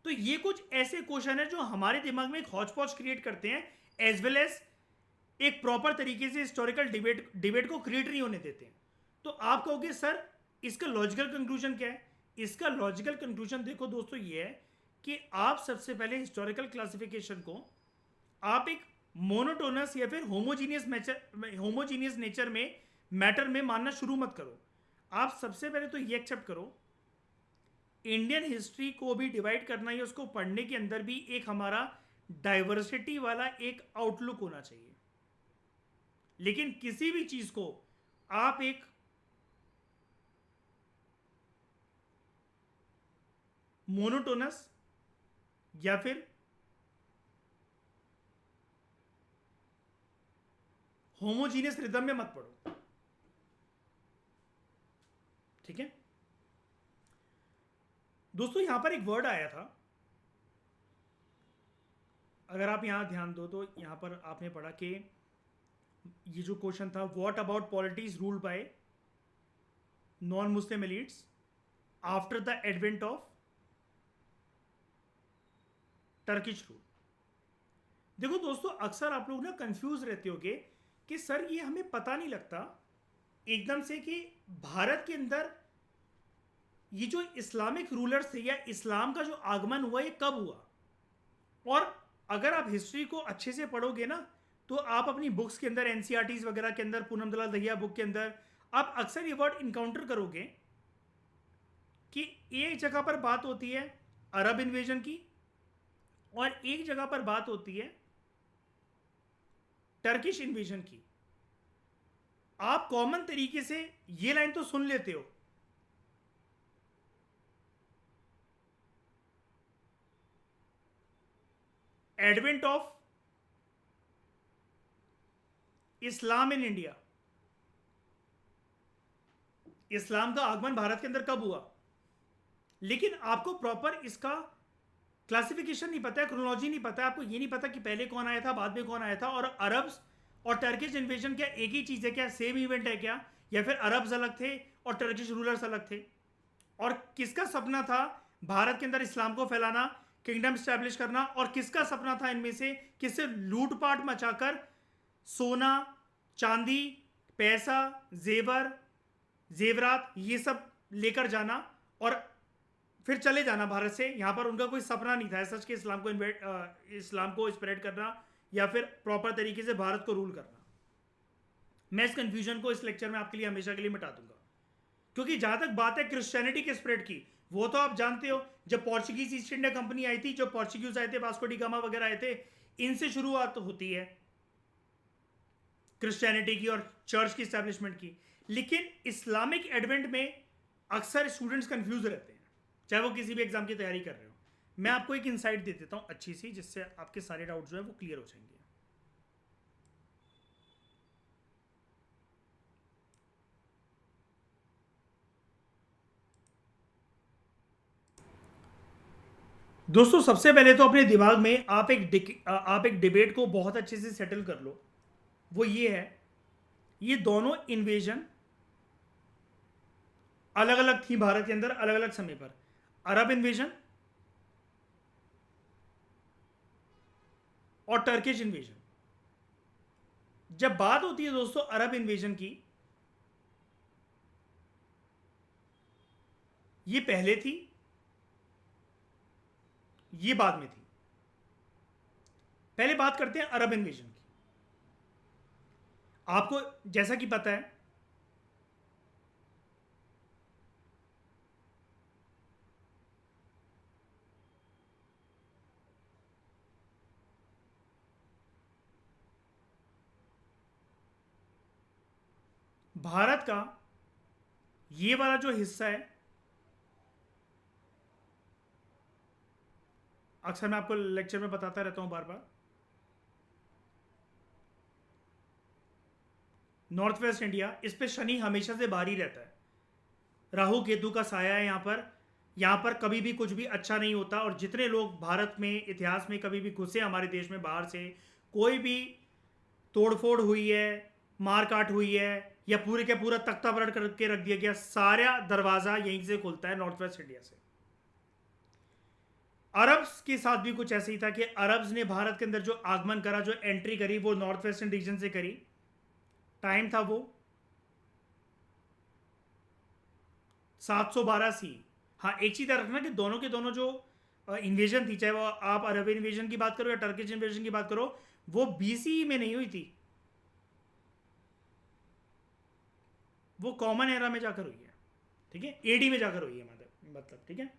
तो ये कुछ ऐसे क्वेश्चन है जो हमारे दिमाग में एक हॉच पॉच क्रिएट करते हैं, एज वेल एज एक प्रॉपर तरीके से हिस्टोरिकल डिबेट को क्रिएट नहीं होने देते हैं। तो आप कहोगे सर इसका लॉजिकल कंक्लूजन क्या है? इसका लॉजिकल कंक्लूजन देखो दोस्तों, ये है कि आप सबसे पहले हिस्टोरिकल क्लासिफिकेशन को आप एक मोनोटोनस या फिर होमोजीनियस नेचर में मैटर में मानना शुरू मत करो। आप सबसे पहले तो ये एक्सेप्ट करो, इंडियन हिस्ट्री को भी डिवाइड करना या उसको पढ़ने के अंदर भी एक हमारा डाइवर्सिटी वाला एक आउटलुक होना चाहिए। लेकिन किसी भी चीज को आप एक मोनोटोनस या फिर होमोजीनियस रिदम में मत पढ़ो, ठीक है दोस्तों? यहां पर एक वर्ड आया था, अगर आप यहां ध्यान दो तो यहां पर आपने पढ़ा कि ये जो क्वेश्चन था, what about politics ruled by non Muslim elites after the advent of Turkish rule. देखो दोस्तों, अक्सर आप लोग ना कंफ्यूज रहते होगे कि सर ये हमें पता नहीं लगता एकदम से कि भारत के अंदर ये जो इस्लामिक रूलर्स थे या इस्लाम का जो आगमन हुआ ये कब हुआ। और अगर आप हिस्ट्री को अच्छे से पढ़ोगे ना तो आप अपनी बुक्स के अंदर, एनसीईआरटीज वगैरह के अंदर, पूनम दलाल दहिया बुक के अंदर आप अक्सर ये वर्ड इनकाउंटर करोगे कि एक जगह पर बात होती है अरब इन्वेजन की और एक जगह पर बात होती है टर्किश इन्वेजन की। आप कॉमन तरीके से ये लाइन तो सुन लेते हो, advent of Islam in India, इस्लाम का आगमन भारत के अंदर कब हुआ, लेकिन आपको प्रॉपर इसका क्लासिफिकेशन नहीं पता है, क्रोनोलॉजी नहीं पता है, आपको ये नहीं पता कि पहले कौन आया था, बाद में कौन आया था, और अरब्स और टर्किश इन्वेजन क्या एक ही चीज है क्या, सेम इवेंट है क्या, या फिर अरब्स अलग थे और टर्किश रूलर्स अलग थे? और किसका सपना था भारत के अंदर इस्लाम को फैलाना, किंगडम स्टैब्लिश करना, और किसका सपना था इनमें से किससे लूटपाट मचाकर सोना, चांदी, पैसा, जेवरात ये सब लेकर जाना और फिर चले जाना भारत से? यहां पर उनका कोई सपना नहीं था सच के इस्लाम को स्प्रेड करना या फिर प्रॉपर तरीके से भारत को रूल करना। मैं इस कंफ्यूजन को इस लेक्चर में आपके लिए हमेशा के लिए मिटा दूंगा, क्योंकि जहां तक बात है क्रिश्चियनिटी के स्प्रेड की, वो तो आप जानते हो, जब पोर्चुगीज ईस्ट इंडिया कंपनी आई थी, जो पोर्चुगीज आए थे, वास्को डी गामा वगैरह आए थे, इनसे शुरुआत होती है क्रिश्चियनिटी की और चर्च की स्टैब्लिशमेंट की। लेकिन इस्लामिक एडवेंट में अक्सर स्टूडेंट्स कंफ्यूज रहते हैं, चाहे वो किसी भी एग्जाम की तैयारी कर रहे हो। मैं आपको एक इंसाइट दे देता हूं अच्छी सी, जिससे आपके सारे डाउट जो है वो क्लियर हो जाएंगे। दोस्तों सबसे पहले तो अपने दिमाग में आप एक डिबेट को बहुत अच्छे से सेटल कर लो। वो ये है, ये दोनों इन्वेजन अलग अलग थी भारत के अंदर अलग अलग समय पर। अरब इन्वेजन और टर्किश इन्वेजन। जब बात होती है दोस्तों अरब इन्वेजन की, ये पहले थी, ये बाद में थी। पहले बात करते हैं अरब इन्वेजन की। आपको जैसा कि पता है, भारत का ये वाला जो हिस्सा है, अक्सर मैं आपको लेक्चर में बताता रहता हूं बार बार, नॉर्थ वेस्ट इंडिया, इस पे शनि हमेशा से बाहर ही रहता है। राहु केतु का साया है यहाँ पर। यहाँ पर कभी भी कुछ भी अच्छा नहीं होता। और जितने लोग भारत में इतिहास में कभी भी घुसे हमारे देश में बाहर से, कोई भी तोड़फोड़ हुई है, मारकाट हुई है, या पूरे का पूरा तख्ता पलट करके रख दिया गया, सारा दरवाजा यहीं से खुलता है, नॉर्थ वेस्ट इंडिया से। अरब्स के साथ भी कुछ ऐसे ही था कि अरब्स ने भारत के अंदर जो आगमन करा, जो एंट्री करी, वो नॉर्थ वेस्टर्न रीजन से करी। टाइम था वो 712 सी। हाँ, एक चीज याद रखना कि दोनों के दोनों जो इन्वेजन थी, चाहे वो आप अरब इन्वेजन की बात करो या टर्किश इन्वेजन की बात करो, वो बीसी में नहीं हुई थी, वो कॉमन एरा में जाकर हुई है। ठीक है, एडी में जाकर हुई है, मतलब ठीक है।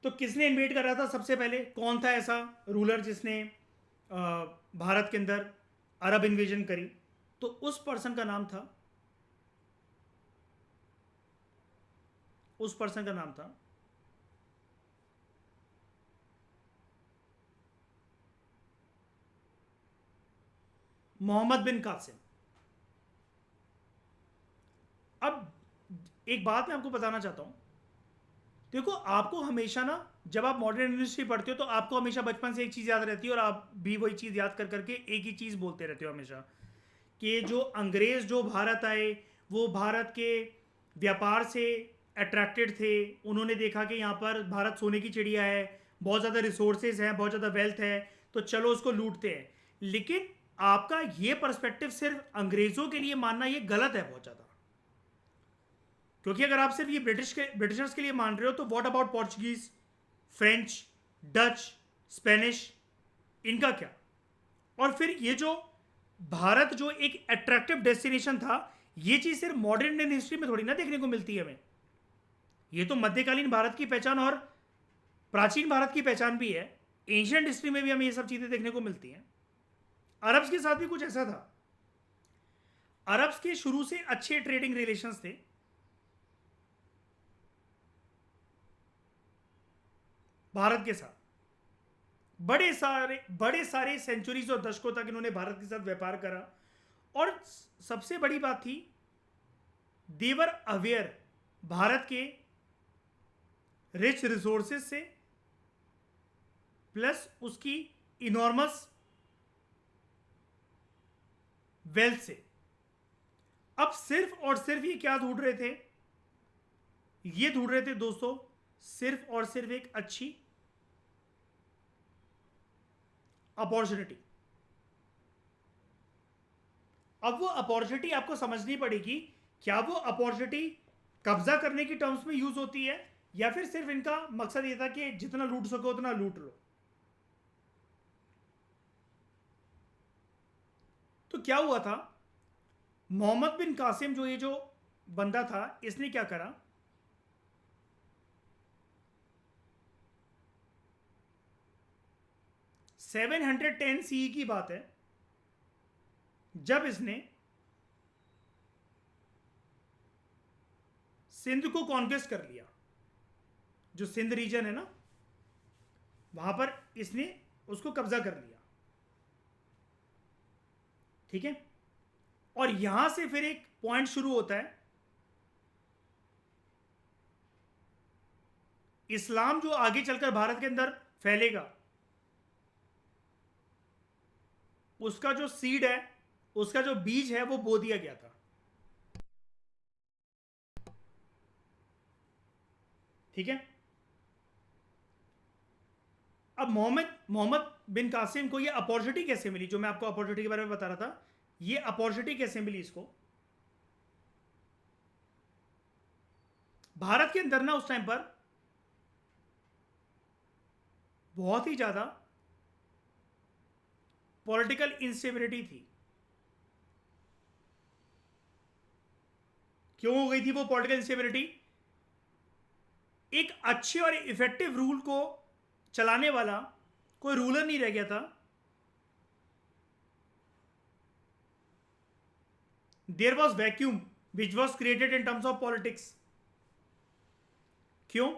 तो किसने इन्वेट कर रहा था सबसे पहले? कौन था ऐसा रूलर जिसने भारत के अंदर अरब इन्वेजन करी? तो उस पर्सन का नाम था, उस पर्सन का नाम था मोहम्मद बिन कासिम। अब एक बात मैं आपको बताना चाहता हूं। देखो, आपको हमेशा ना, जब आप मॉडर्न हिस्ट्री पढ़ते हो तो आपको हमेशा बचपन से एक चीज़ याद रहती है, और आप भी वही चीज़ याद कर करके एक ही चीज़ बोलते रहते हो हमेशा, कि जो अंग्रेज़ जो भारत आए, वो भारत के व्यापार से अट्रैक्टेड थे। उन्होंने देखा कि यहाँ पर भारत सोने की चिड़िया है, बहुत ज़्यादा रिसोर्सेज हैं, बहुत ज़्यादा वेल्थ है, तो चलो उसको लूटते हैं। लेकिन आपका ये पर्सपेक्टिव सिर्फ अंग्रेज़ों के लिए मानना ये गलत है बहुत ज़्यादा। क्योंकि अगर आप सिर्फ ये ब्रिटिशर्स के लिए मान रहे हो, तो what about Portuguese, French, Dutch, Spanish, इनका क्या? और फिर ये जो भारत जो एक अट्रैक्टिव डेस्टिनेशन था, ये चीज सिर्फ मॉडर्न इंडियन हिस्ट्री में थोड़ी ना देखने को मिलती है हमें। ये तो मध्यकालीन भारत की पहचान और प्राचीन भारत की पहचान भी है। एंशियंट हिस्ट्री में भी हमें ये सब चीजें देखने को मिलती हैं। अरब्स के साथ भी कुछ ऐसा था। अरब्स के शुरू से अच्छे ट्रेडिंग रिलेशंस थे भारत के साथ। बड़े सारे सेंचुरीज और दशकों तक इन्होंने भारत के साथ व्यापार करा। और सबसे बड़ी बात थी, देवर अवेयर भारत के रिच रिसोर्सेज से, प्लस उसकी इनॉर्मस वेल्थ से। अब सिर्फ और सिर्फ ये क्या ढूंढ रहे थे? ये ढूंढ रहे थे दोस्तों, सिर्फ और सिर्फ एक अच्छी अपॉर्चुनिटी। अब वो अपॉर्चुनिटी आपको समझनी पड़ेगी, क्या वो अपॉर्चुनिटी कब्जा करने की टर्म्स में यूज होती है, या फिर सिर्फ इनका मकसद ये था कि जितना लूट सको उतना लूट लो। तो क्या हुआ था, मोहम्मद बिन कासिम जो ये जो बंदा था, इसने क्या करा, 710 सी की बात है, जब इसने सिंध को कॉन्क्वेस्ट कर लिया। जो सिंध रीजन है ना, वहां पर इसने उसको कब्जा कर लिया। ठीक है, और यहां से फिर एक पॉइंट शुरू होता है इस्लाम जो आगे चलकर भारत के अंदर फैलेगा, उसका जो सीड है, उसका जो बीज है, वो बो दिया गया था। ठीक है। अब मोहम्मद मोहम्मद बिन कासिम को ये अपॉर्चुनिटी कैसे मिली, जो मैं आपको अपॉर्चुनिटी के बारे में बता रहा था, ये अपॉर्चुनिटी कैसे मिली इसको? भारत के अंदर ना उस टाइम पर बहुत ही ज्यादा पॉलिटिकल इंस्टेबिलिटी थी। क्यों हो गई थी वो पॉलिटिकल इंस्टेबिलिटी? एक अच्छे और इफेक्टिव रूल को चलाने वाला कोई रूलर नहीं रह गया था। There was vacuum which was created in terms of politics. क्यों?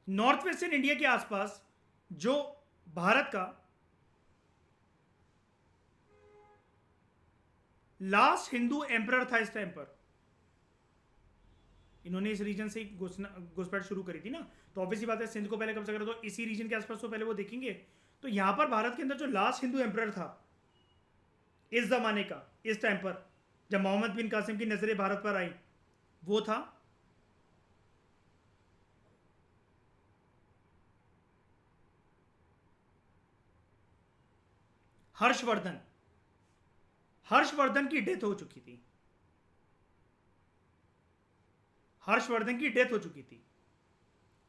नॉर्थ वेस्टर्न इंडिया के आसपास जो भारत का लास्ट हिंदू एम्परर था इस टाइम पर, इन्होंने इस रीजन से घुसपैठ शुरू करी थी ना, तो ऑब्वियसली बात है सिंध को पहले कब्जा करा, तो इसी रीजन के आसपास तो पहले वो देखेंगे। तो यहां पर भारत के अंदर जो लास्ट हिंदू एम्परर था इस जमाने का, इस टाइम पर जब मोहम्मद बिन कासिम की नजरें भारत पर आई, वो था हर्षवर्धन। हर्षवर्धन की डेथ हो चुकी थी। हर्षवर्धन की डेथ हो चुकी थी।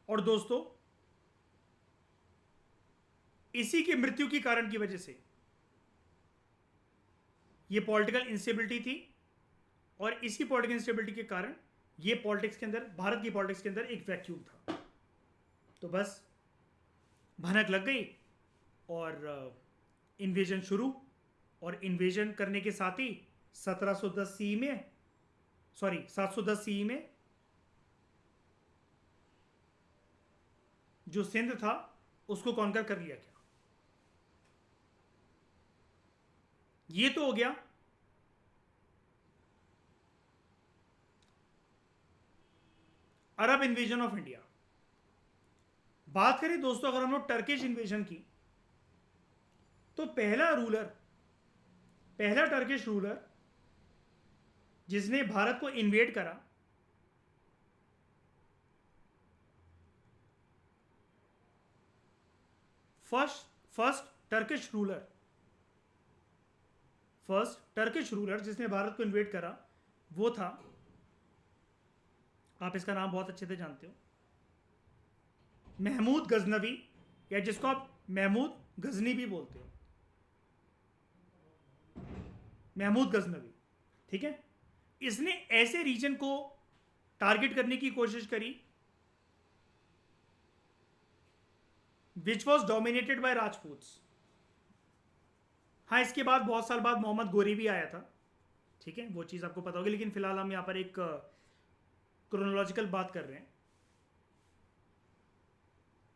और दोस्तों, इसी की मृत्यु के कारण की वजह से ये पॉलिटिकल इंस्टेबिलिटी थी, और इसी पॉलिटिकल इंस्टेबिलिटी के कारण ये पॉलिटिक्स के अंदर, भारत की पॉलिटिक्स के अंदर एक वैक्यूम था। तो बस भनक लग गई और इन्वेजन शुरू। और इन्वेजन करने के साथ ही 1710 सी में, सॉरी 710 सी में जो सिंध था उसको कॉन्कर कर लिया गया। ये तो हो गया अरब इन्वेजन ऑफ इंडिया। बात करें दोस्तों अगर हम लोग टर्किश इन्वेजन की, तो पहला टर्किश रूलर जिसने भारत को इन्वेड करा, फर्स्ट टर्किश रूलर जिसने भारत को इन्वेड करा, वो था, आप इसका नाम बहुत अच्छे से जानते हो, महमूद गजनवी, या जिसको आप महमूद गजनी भी बोलते हो, महमूद गजनवी। ठीक है। इसने ऐसे रीजन को टारगेट करने की कोशिश करी विच वॉज डोमिनेटेड बाय राजपूत्स। हाँ, इसके बाद बहुत साल बाद मोहम्मद गोरी भी आया था। ठीक है, वो चीज़ आपको पता होगी, लेकिन फिलहाल हम यहाँ पर एक क्रोनोलॉजिकल बात कर रहे हैं।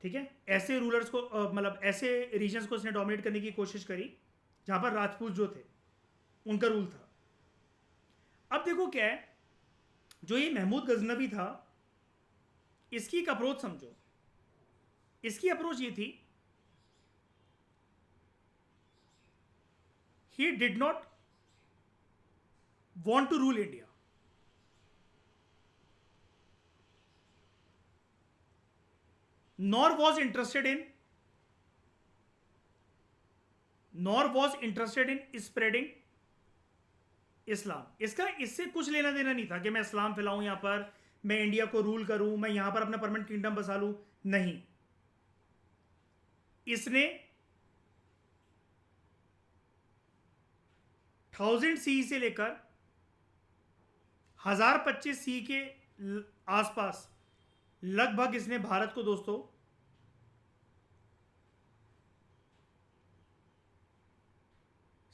ठीक है। ऐसे रूलर्स को मतलब ऐसे रीजन्स को इसने डोमिनेट करने की कोशिश करी जहां पर राजपूत जो थे उनका रूल था। अब देखो क्या है, जो ये महमूद गजनवी था, इसकी एक अप्रोच समझो। इसकी अप्रोच ये थी, he did not want to rule India. Nor was interested in spreading इस्लाम। इसका इससे कुछ लेना देना नहीं था कि मैं इस्लाम फैलाऊं यहां पर, मैं इंडिया को रूल करूं, मैं यहां पर अपना परमानेंट किंगडम बसा लूं। नहीं, इसने 1000 सी से लेकर 1025 सी के आसपास लगभग इसने भारत को दोस्तों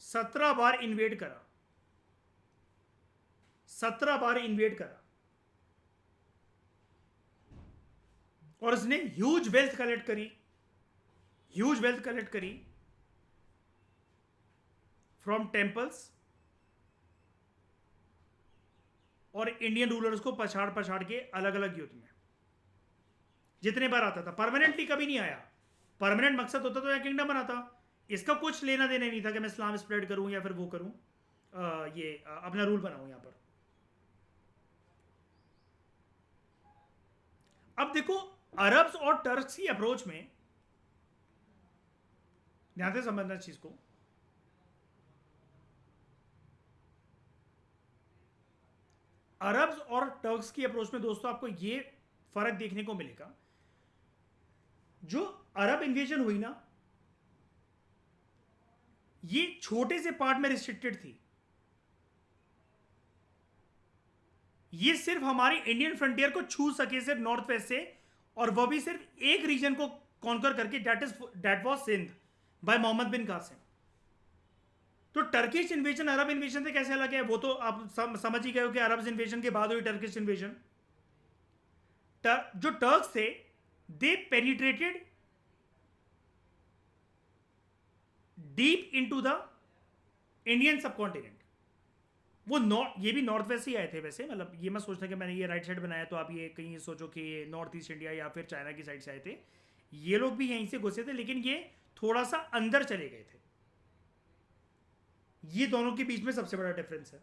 17 बार इन्वेड करा। 17 बार इन्वेड करा, और इसने ह्यूज वेल्थ कलेक्ट करी फ्रॉम टेम्पल्स और इंडियन रूलर्स को पछाड़ पछाड़ के अलग अलग युद्ध में जितने बार आता था। परमानेंटली कभी नहीं आया। परमानेंट मकसद होता तो यह किंगडम बनाता। इसका कुछ लेना देना नहीं था कि मैं इस्लाम स्प्रेड करूं या फिर वो करूं, अपना रूल बनाऊं यहां पर। अब देखो अरब्स और टर्क्स की अप्रोच में ध्यान से समझना इस चीज को। अरब्स और टर्क्स की अप्रोच में दोस्तों आपको ये फर्क देखने को मिलेगा। जो अरब इन्वेजन हुई ना, ये छोटे से पार्ट में रिस्ट्रिक्टेड थी। ये सिर्फ हमारे इंडियन फ्रंटियर को छू सके सिर्फ नॉर्थ वेस्ट से, और वह भी सिर्फ एक रीजन को कॉन्कर करके, that was Sindh by Mohammad bin Qasim. तो टर्किश इन्वेजन अरब इन्वेजन से कैसे अलग है वो तो आप समझ ही गए हो कि अरब इन्वेजन के बाद हुई टर्किश इन्वेजन। जो टर्क्स थे they penetrated deep into the Indian subcontinent. वो ये भी नॉर्थ वेस्ट ही आए थे वैसे, मतलब ये मत सोचना कि मैंने ये राइट साइड बनाया तो आप ये कहीं सोचो कि ये नॉर्थ ईस्ट इंडिया या फिर चाइना की साइड से आए थे। ये लोग भी यहीं से घुसे थे, लेकिन ये थोड़ा सा अंदर चले गए थे। ये दोनों के बीच में सबसे बड़ा डिफरेंस है।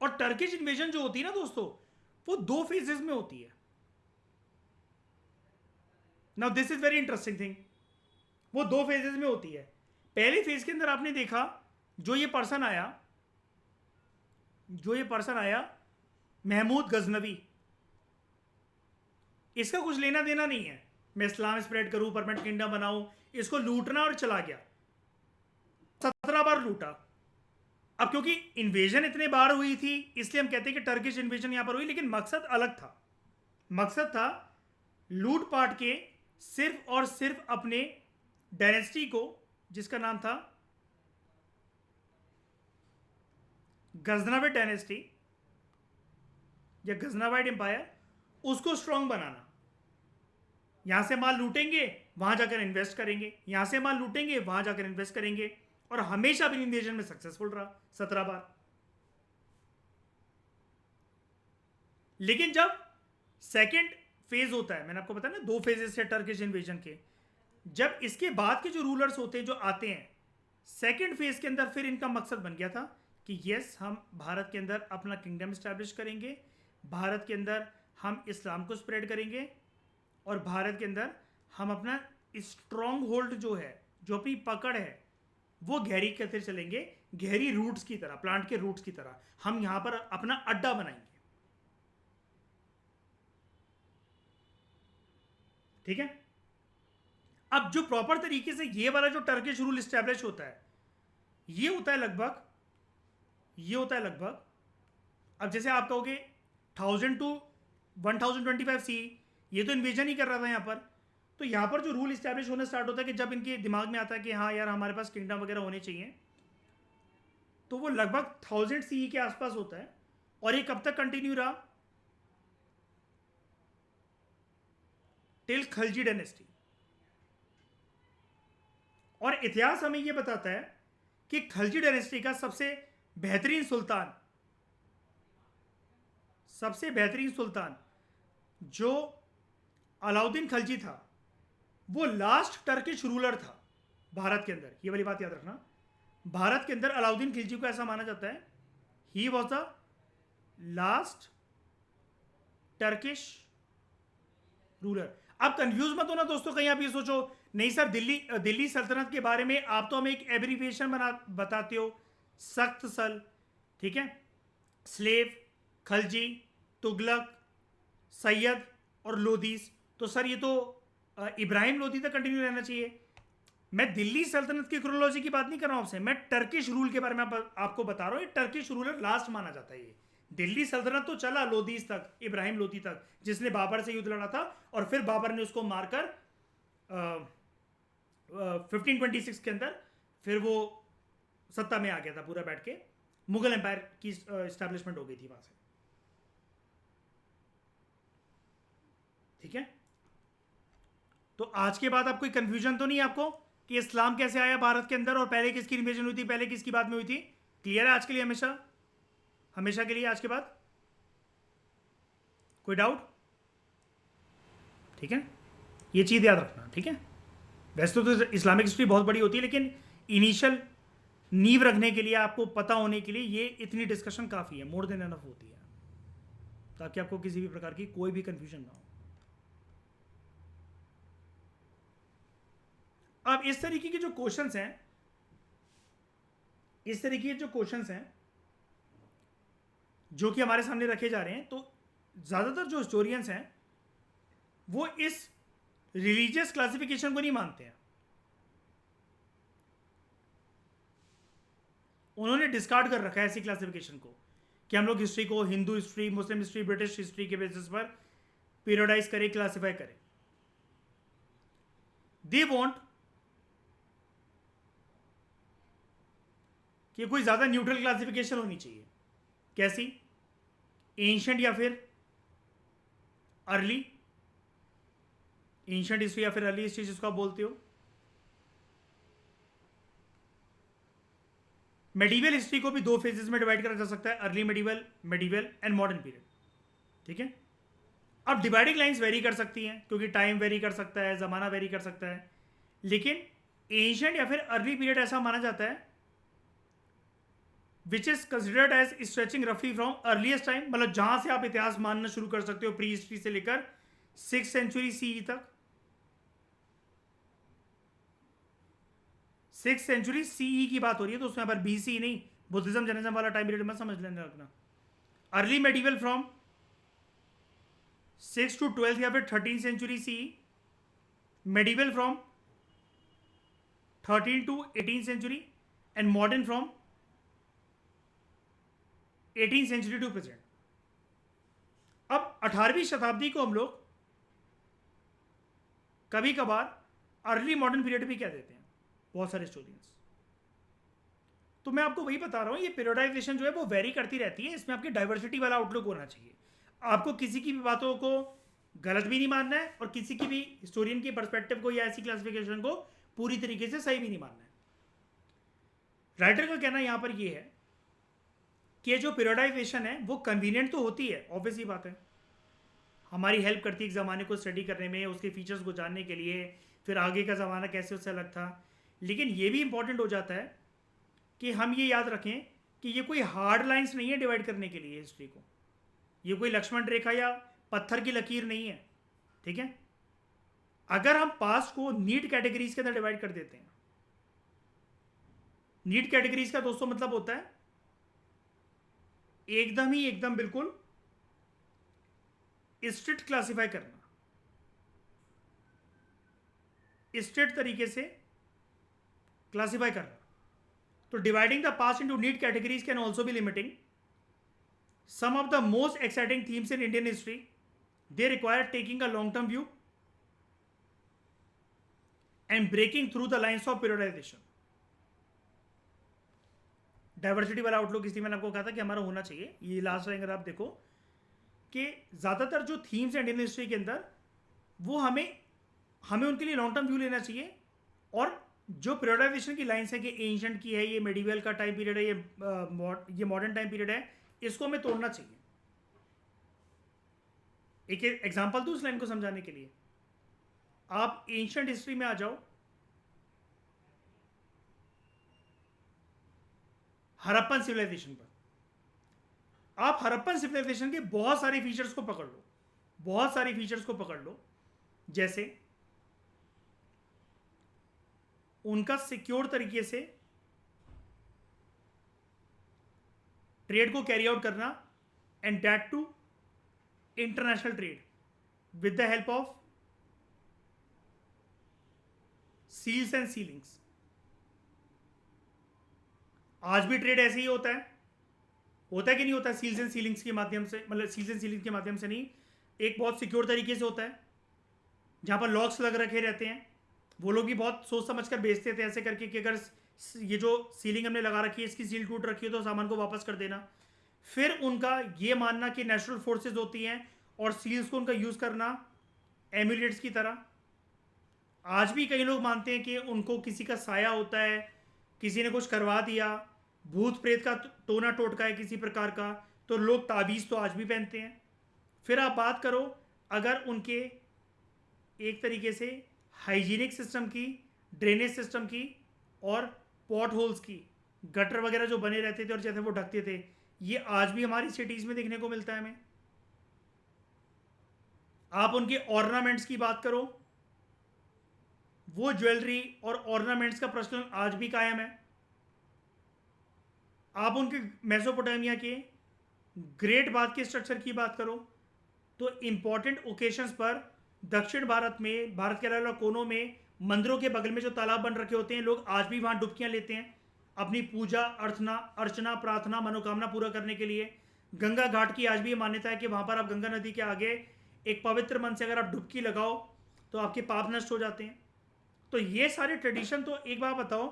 और टर्किश इन्वेजन जो होती है ना दोस्तों, वो 2 फेजेस में होती है। Now this is very interesting thing. वो 2 फेजेस में होती है। पहले फेज के अंदर आपने देखा जो ये पर्सन आया महमूद गजनवी, इसका कुछ लेना देना नहीं है मैं इस्लाम स्प्रेड करूं, परमानेंट किंगडम बनाऊं। इसको लूटना और चला गया। 17 बार लूटा। अब क्योंकि इन्वेजन इतने बार हुई थी इसलिए हम कहते हैं कि टर्किश इन्वेजन यहां पर हुई, लेकिन मकसद अलग था। मकसद था लूट पाट के सिर्फ और सिर्फ अपने डायनेस्टी को, जिसका नाम था गजनाविड डायनेस्टी या गजनावाइड एम्पायर, उसको स्ट्रांग बनाना। यहां से माल लूटेंगे वहां जाकर इन्वेस्ट करेंगे, यहां से माल लूटेंगे वहां जाकर इन्वेस्ट करेंगे, और हमेशा भी इन्वेजन में सक्सेसफुल रहा 17 बार। लेकिन जब सेकेंड फेज होता है, मैंने आपको बताया ना 2 फेजेस है टर्किश इन्वेजन के, जब इसके बाद के जो रूलर्स होते हैं जो आते हैं सेकेंड फेज के अंदर, फिर इनका मकसद बन गया था कि यस हम भारत के अंदर अपना किंगडम स्टैब्लिश करेंगे, भारत के अंदर हम इस्लाम को स्प्रेड करेंगे, और भारत के अंदर हम अपना स्ट्रॉन्ग होल्ड जो है, जो अपनी पकड़ है, वो गहरी करते चलेंगे, गहरी रूट्स की तरह, प्लांट के रूट्स की तरह हम यहां पर अपना अड्डा बनाएंगे। ठीक है। अब जो प्रॉपर तरीके से ये वाला जो टर्किश रूल स्टैब्लिश होता है, ये होता है लगभग अब जैसे आप कहोगे 1000 टू 1025 सी, ये तो इन्वेजन ही कर रहा था यहां पर। तो यहां पर जो रूल स्टैब्लिश होना स्टार्ट होता है कि जब इनके दिमाग में आता है कि हाँ यार हमारे पास किंगडम वगैरह होने चाहिए, तो वो लगभग 1000 सी के आसपास होता है। और ये कब तक कंटिन्यू रहा? Till Khalji dynasty. और इतिहास हमें यह बताता है कि खलजी डायनेस्टी का सबसे बेहतरीन सुल्तान जो अलाउद्दीन खलजी था, वो लास्ट टर्किश रूलर था भारत के अंदर। ये वाली बात याद रखना, भारत के अंदर अलाउद्दीन खिलजी को ऐसा माना जाता है he was the last Turkish ruler. अब कंफ्यूज मत होना दोस्तों, कहीं आप ये सोचो नहीं सर दिल्ली सल्तनत के बारे में आप तो हमें एक एब्रीविएशन बताते हो, सख्त सल, ठीक है, स्लेव, खलजी, तुगलक, सैयद और लोदीस। तो सर ये तो इब्राहिम लोदी तक कंटिन्यू रहना चाहिए। मैं दिल्ली सल्तनत की क्रोनोलॉजी की बात नहीं कर रहा हूं आपसे, मैं टर्किश रूल के बारे में आपको बता रहा हूं। ये टर्किश रूलर लास्ट माना जाता है। ये दिल्ली सल्तनत तो चला लोदीस तक, इब्राहिम लोदी तक, जिसने बाबर से युद्ध लड़ा था, और फिर बाबर ने उसको मारकर 1526 के अंदर फिर वो सत्ता में आ गया था पूरा बैठ के। मुगल एम्पायर की एस्टैब्लिशमेंट हो गई थी वहां से। ठीक है। तो आज के बाद आप कोई कंफ्यूजन तो नहीं है आपको कि इस्लाम कैसे आया भारत के अंदर और पहले किसकी इन्वेजन हुई थी, पहले किसकी बात में हुई थी? क्लियर है आज के लिए हमेशा? हमेशा के लिए आज के बाद? कोई डाउट? ठीक है, ये चीज़ याद रखना, ठीक है। वैसे तो इस्लामिक हिस्ट्री बहुत बड़ी होती है, लेकिन इनिशियल नींव रखने के लिए, आपको पता होने के लिए ये इतनी डिस्कशन काफ़ी है, मोर देन एनफ होती है, ताकि आपको किसी भी प्रकार की कोई भी कंफ्यूजन ना हो। अब इस तरीके के जो क्वेश्चंस हैं, इस तरीके के जो क्वेश्चंस हैं जो कि हमारे सामने रखे जा रहे हैं, तो ज़्यादातर जो हिस्टोरियंस हैं वो इस रिलीजियस क्लासिफिकेशन को नहीं मानते हैं। उन्होंने डिस्कार्ड कर रखा है ऐसी क्लासिफिकेशन को, कि हम लोग हिस्ट्री को हिंदू हिस्ट्री, मुस्लिम हिस्ट्री, ब्रिटिश हिस्ट्री के बेसिस पर पीरियडाइज करें, क्लासिफाई करें। दे वॉन्ट कि कोई ज़्यादा न्यूट्रल क्लासिफिकेशन होनी चाहिए। कैसी? एंशंट या फिर अर्ली? एंशंट हिस्ट्री या फिर अर्ली हिस्ट्री जिसको आप बोलते हो। मेडिवल हिस्ट्री को भी दो फेजेस में डिवाइड करा जा सकता है, early medieval, medieval and modern period, ठीक है। अब डिवाइडिंग लाइंस वेरी कर सकती हैं, क्योंकि टाइम वेरी कर सकता है, ज़माना वेरी कर सकता है, लेकिन एंशंट या फिर अर्ली पीरियड ऐसा माना जाता है which is considered as stretching रफली फ्रॉम अर्लीस्ट टाइम, मतलब जहां से आप इतिहास मानना शुरू कर सकते हो प्री हिस्ट्री से लेकर 6th सेंचुरी सीई तक। 6th सेंचुरी सीई की बात हो रही है, तो उसमें पर बीसी नहीं, बुद्धिज्म जैनिज्म वाला टाइम पीरियड में समझ लेने रखना। Early medieval from 6th to 12th या फिर 13th century CE, medieval from 13th to 18th century, and modern from 18th century to present. अब 18वीं शताब्दी को हम लोग कभी कभार अर्ली मॉडर्न पीरियड भी कह देते हैं बहुत सारे स्टूडेंट्स। तो मैं आपको वही बता रहा हूं, ये पीरियडाइजेशन जो है वो वेरी करती रहती है, इसमें आपकी डाइवर्सिटी वाला आउटलुक होना चाहिए। आपको किसी की भी बातों को गलत भी नहीं मानना है, और किसी की भी हिस्टोरियन की पर्सपेक्टिव को या ऐसी क्लासिफिकेशन को पूरी तरीके से सही भी नहीं मानना है। राइटर का कहना यहां पर ये है कि जो पीरियडाइजेशन है वो कन्वीनियंट तो होती है, ऑब्वियस ही बात है, हमारी हेल्प करती है एक ज़माने को स्टडी करने में, उसके फीचर्स को जानने के लिए, फिर आगे का ज़माना कैसे उससे अलग था। लेकिन ये भी इंपॉर्टेंट हो जाता है कि हम ये याद रखें कि ये कोई हार्ड लाइंस नहीं है डिवाइड करने के लिए हिस्ट्री को, ये कोई लक्ष्मण रेखा या पत्थर की लकीर नहीं है, ठीक है। अगर हम पास्ट को नीट कैटेगरीज के अंदर डिवाइड कर देते हैं, नीट कैटेगरीज का दोस्तों मतलब होता है एकदम बिल्कुल स्ट्रिक्ट क्लासिफाई करना, स्ट्रिक्ट तरीके से क्लासिफाई करना। तो dividing the past into neat categories can also be limiting. Some of the most exciting themes in Indian history, they require taking a long term view and breaking through the lines of periodisation. Diversity वाला outlook इसलिए मैंने आपको कहा था कि हमारा होना चाहिए। ये लास्ट लाइन अगर आप देखो कि ज़्यादातर जो थीम्स हैं इंडियन हिस्ट्री के अंदर, वो हमें उनके लिए लॉन्ग टर्म व्यू लेना चाहिए, और जो पीरियडाइजेशन की लाइन्स है कि एंशंट की है, ये मेडिवल का टाइम पीरियड है, ये मॉडर्न टाइम पीरियड है, इसको हमें तोड़ना चाहिए। एक एग्जांपल दूं इस लाइन को समझाने के लिए। आप एंशंट हिस्ट्री में आ जाओ, हड़प्पन सिविलाइजेशन पर। आप हड़प्पन सिविलाइजेशन के बहुत सारे फीचर्स को पकड़ लो, बहुत सारे फीचर्स को पकड़ लो, जैसे उनका सिक्योर तरीके से ट्रेड को कैरी आउट करना, and that to international trade with the help of seals and sealings. आज भी ट्रेड ऐसे ही होता है कि नहीं होता है? सील्स एंड सीलिंग्स के माध्यम से, मतलब सील्स एंड सीलिंग्स के माध्यम से नहीं, एक बहुत सिक्योर तरीके से होता है, जहां पर लॉक्स लग रखे रहते हैं। वो लोग भी बहुत सोच समझ कर बेचते थे ऐसे करके कि अगर ये जो सीलिंग हमने लगा रखी है इसकी सील टूट रखी है तो सामान को वापस कर देना। फिर उनका ये मानना कि नेचुरल फोर्सेज होती हैं और सील्स को उनका यूज़ करना एम्यूलेट्स की तरह। आज भी कई लोग मानते हैं कि उनको किसी का साया होता है, किसी ने कुछ करवा दिया, भूत प्रेत का टोना टोटका है किसी प्रकार का, तो लोग ताबीज़ तो आज भी पहनते हैं। फिर आप बात करो अगर उनके एक तरीके से हाइजीनिक सिस्टम की, ड्रेनेज सिस्टम की, और पॉट होल्स की, गटर वगैरह जो बने रहते थे और जैसे वो ढकते थे, ये आज भी हमारी सिटीज़ में देखने को मिलता है हमें। आप उनके ऑर्नामेंट्स की बात करो, वो ज्वेलरी और ऑर्नामेंट्स का प्रचलन आज भी कायम है। आप उनके मेसोपोटामिया के ग्रेट बाथ के स्ट्रक्चर की बात करो, तो इंपॉर्टेंट ओकेशंस पर दक्षिण भारत में, भारत के अलग अलग कोनों में मंदिरों के बगल में जो तालाब बन रखे होते हैं, लोग आज भी वहां डुबकियां लेते हैं अपनी पूजा अर्चना प्रार्थना मनोकामना पूरा करने के लिए। गंगा घाट की आज भी ये मान्यता है कि वहां पर आप गंगा नदी के आगे एक पवित्र मन से अगर आप डुबकी लगाओ तो आपके पाप नष्ट हो जाते हैं। तो ये सारे ट्रेडिशन, तो एक बात बताओ,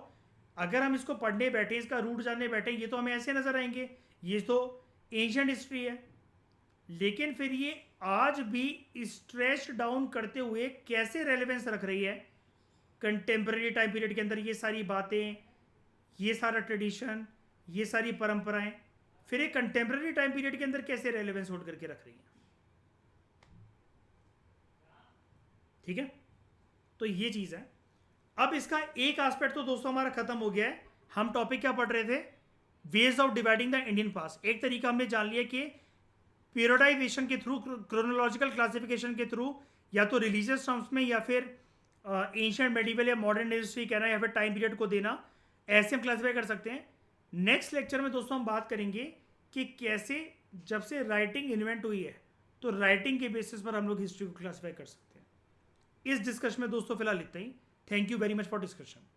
अगर हम इसको पढ़ने बैठे, इसका रूट जानने बैठे, ये तो हमें ऐसे नजर आएंगे ये तो एंशिएंट हिस्ट्री है, लेकिन फिर ये आज भी स्ट्रेच डाउन करते हुए कैसे रेलेवेंस रख रही है कंटेम्प्रेरी टाइम पीरियड के अंदर। ये सारी बातें, ये सारा ट्रेडिशन, ये सारी परंपराएं फिर एक कंटेम्प्रेरी टाइम पीरियड के अंदर कैसे रेलेवेंस होल्ड करके रख रही हैं। ठीक है, तो ये चीज़ है। अब इसका एक एस्पेक्ट तो दोस्तों हमारा खत्म हो गया है। हम टॉपिक क्या पढ़ रहे थे? Ways of dividing the Indian past. एक तरीका हमने जान लिया कि पीरियडाइजेशन के थ्रू, क्रोनोलॉजिकल क्लासिफिकेशन के थ्रू, या तो रिलीजियस टर्म्स में या फिर एंशिएंट मेडिवल या मॉडर्न हिस्ट्री कहना, या फिर टाइम पीरियड को देना, ऐसे हम क्लासीफाई कर सकते हैं। नेक्स्ट लेक्चर में दोस्तों हम बात करेंगे कि कैसे जब से राइटिंग इन्वेंट हुई है तो राइटिंग के बेसिस पर हम लोग हिस्ट्री को क्लासीफाई कर सकते हैं। इस डिस्कशन में दोस्तों फिलहाल इतना ही। Thank you very much for discussion.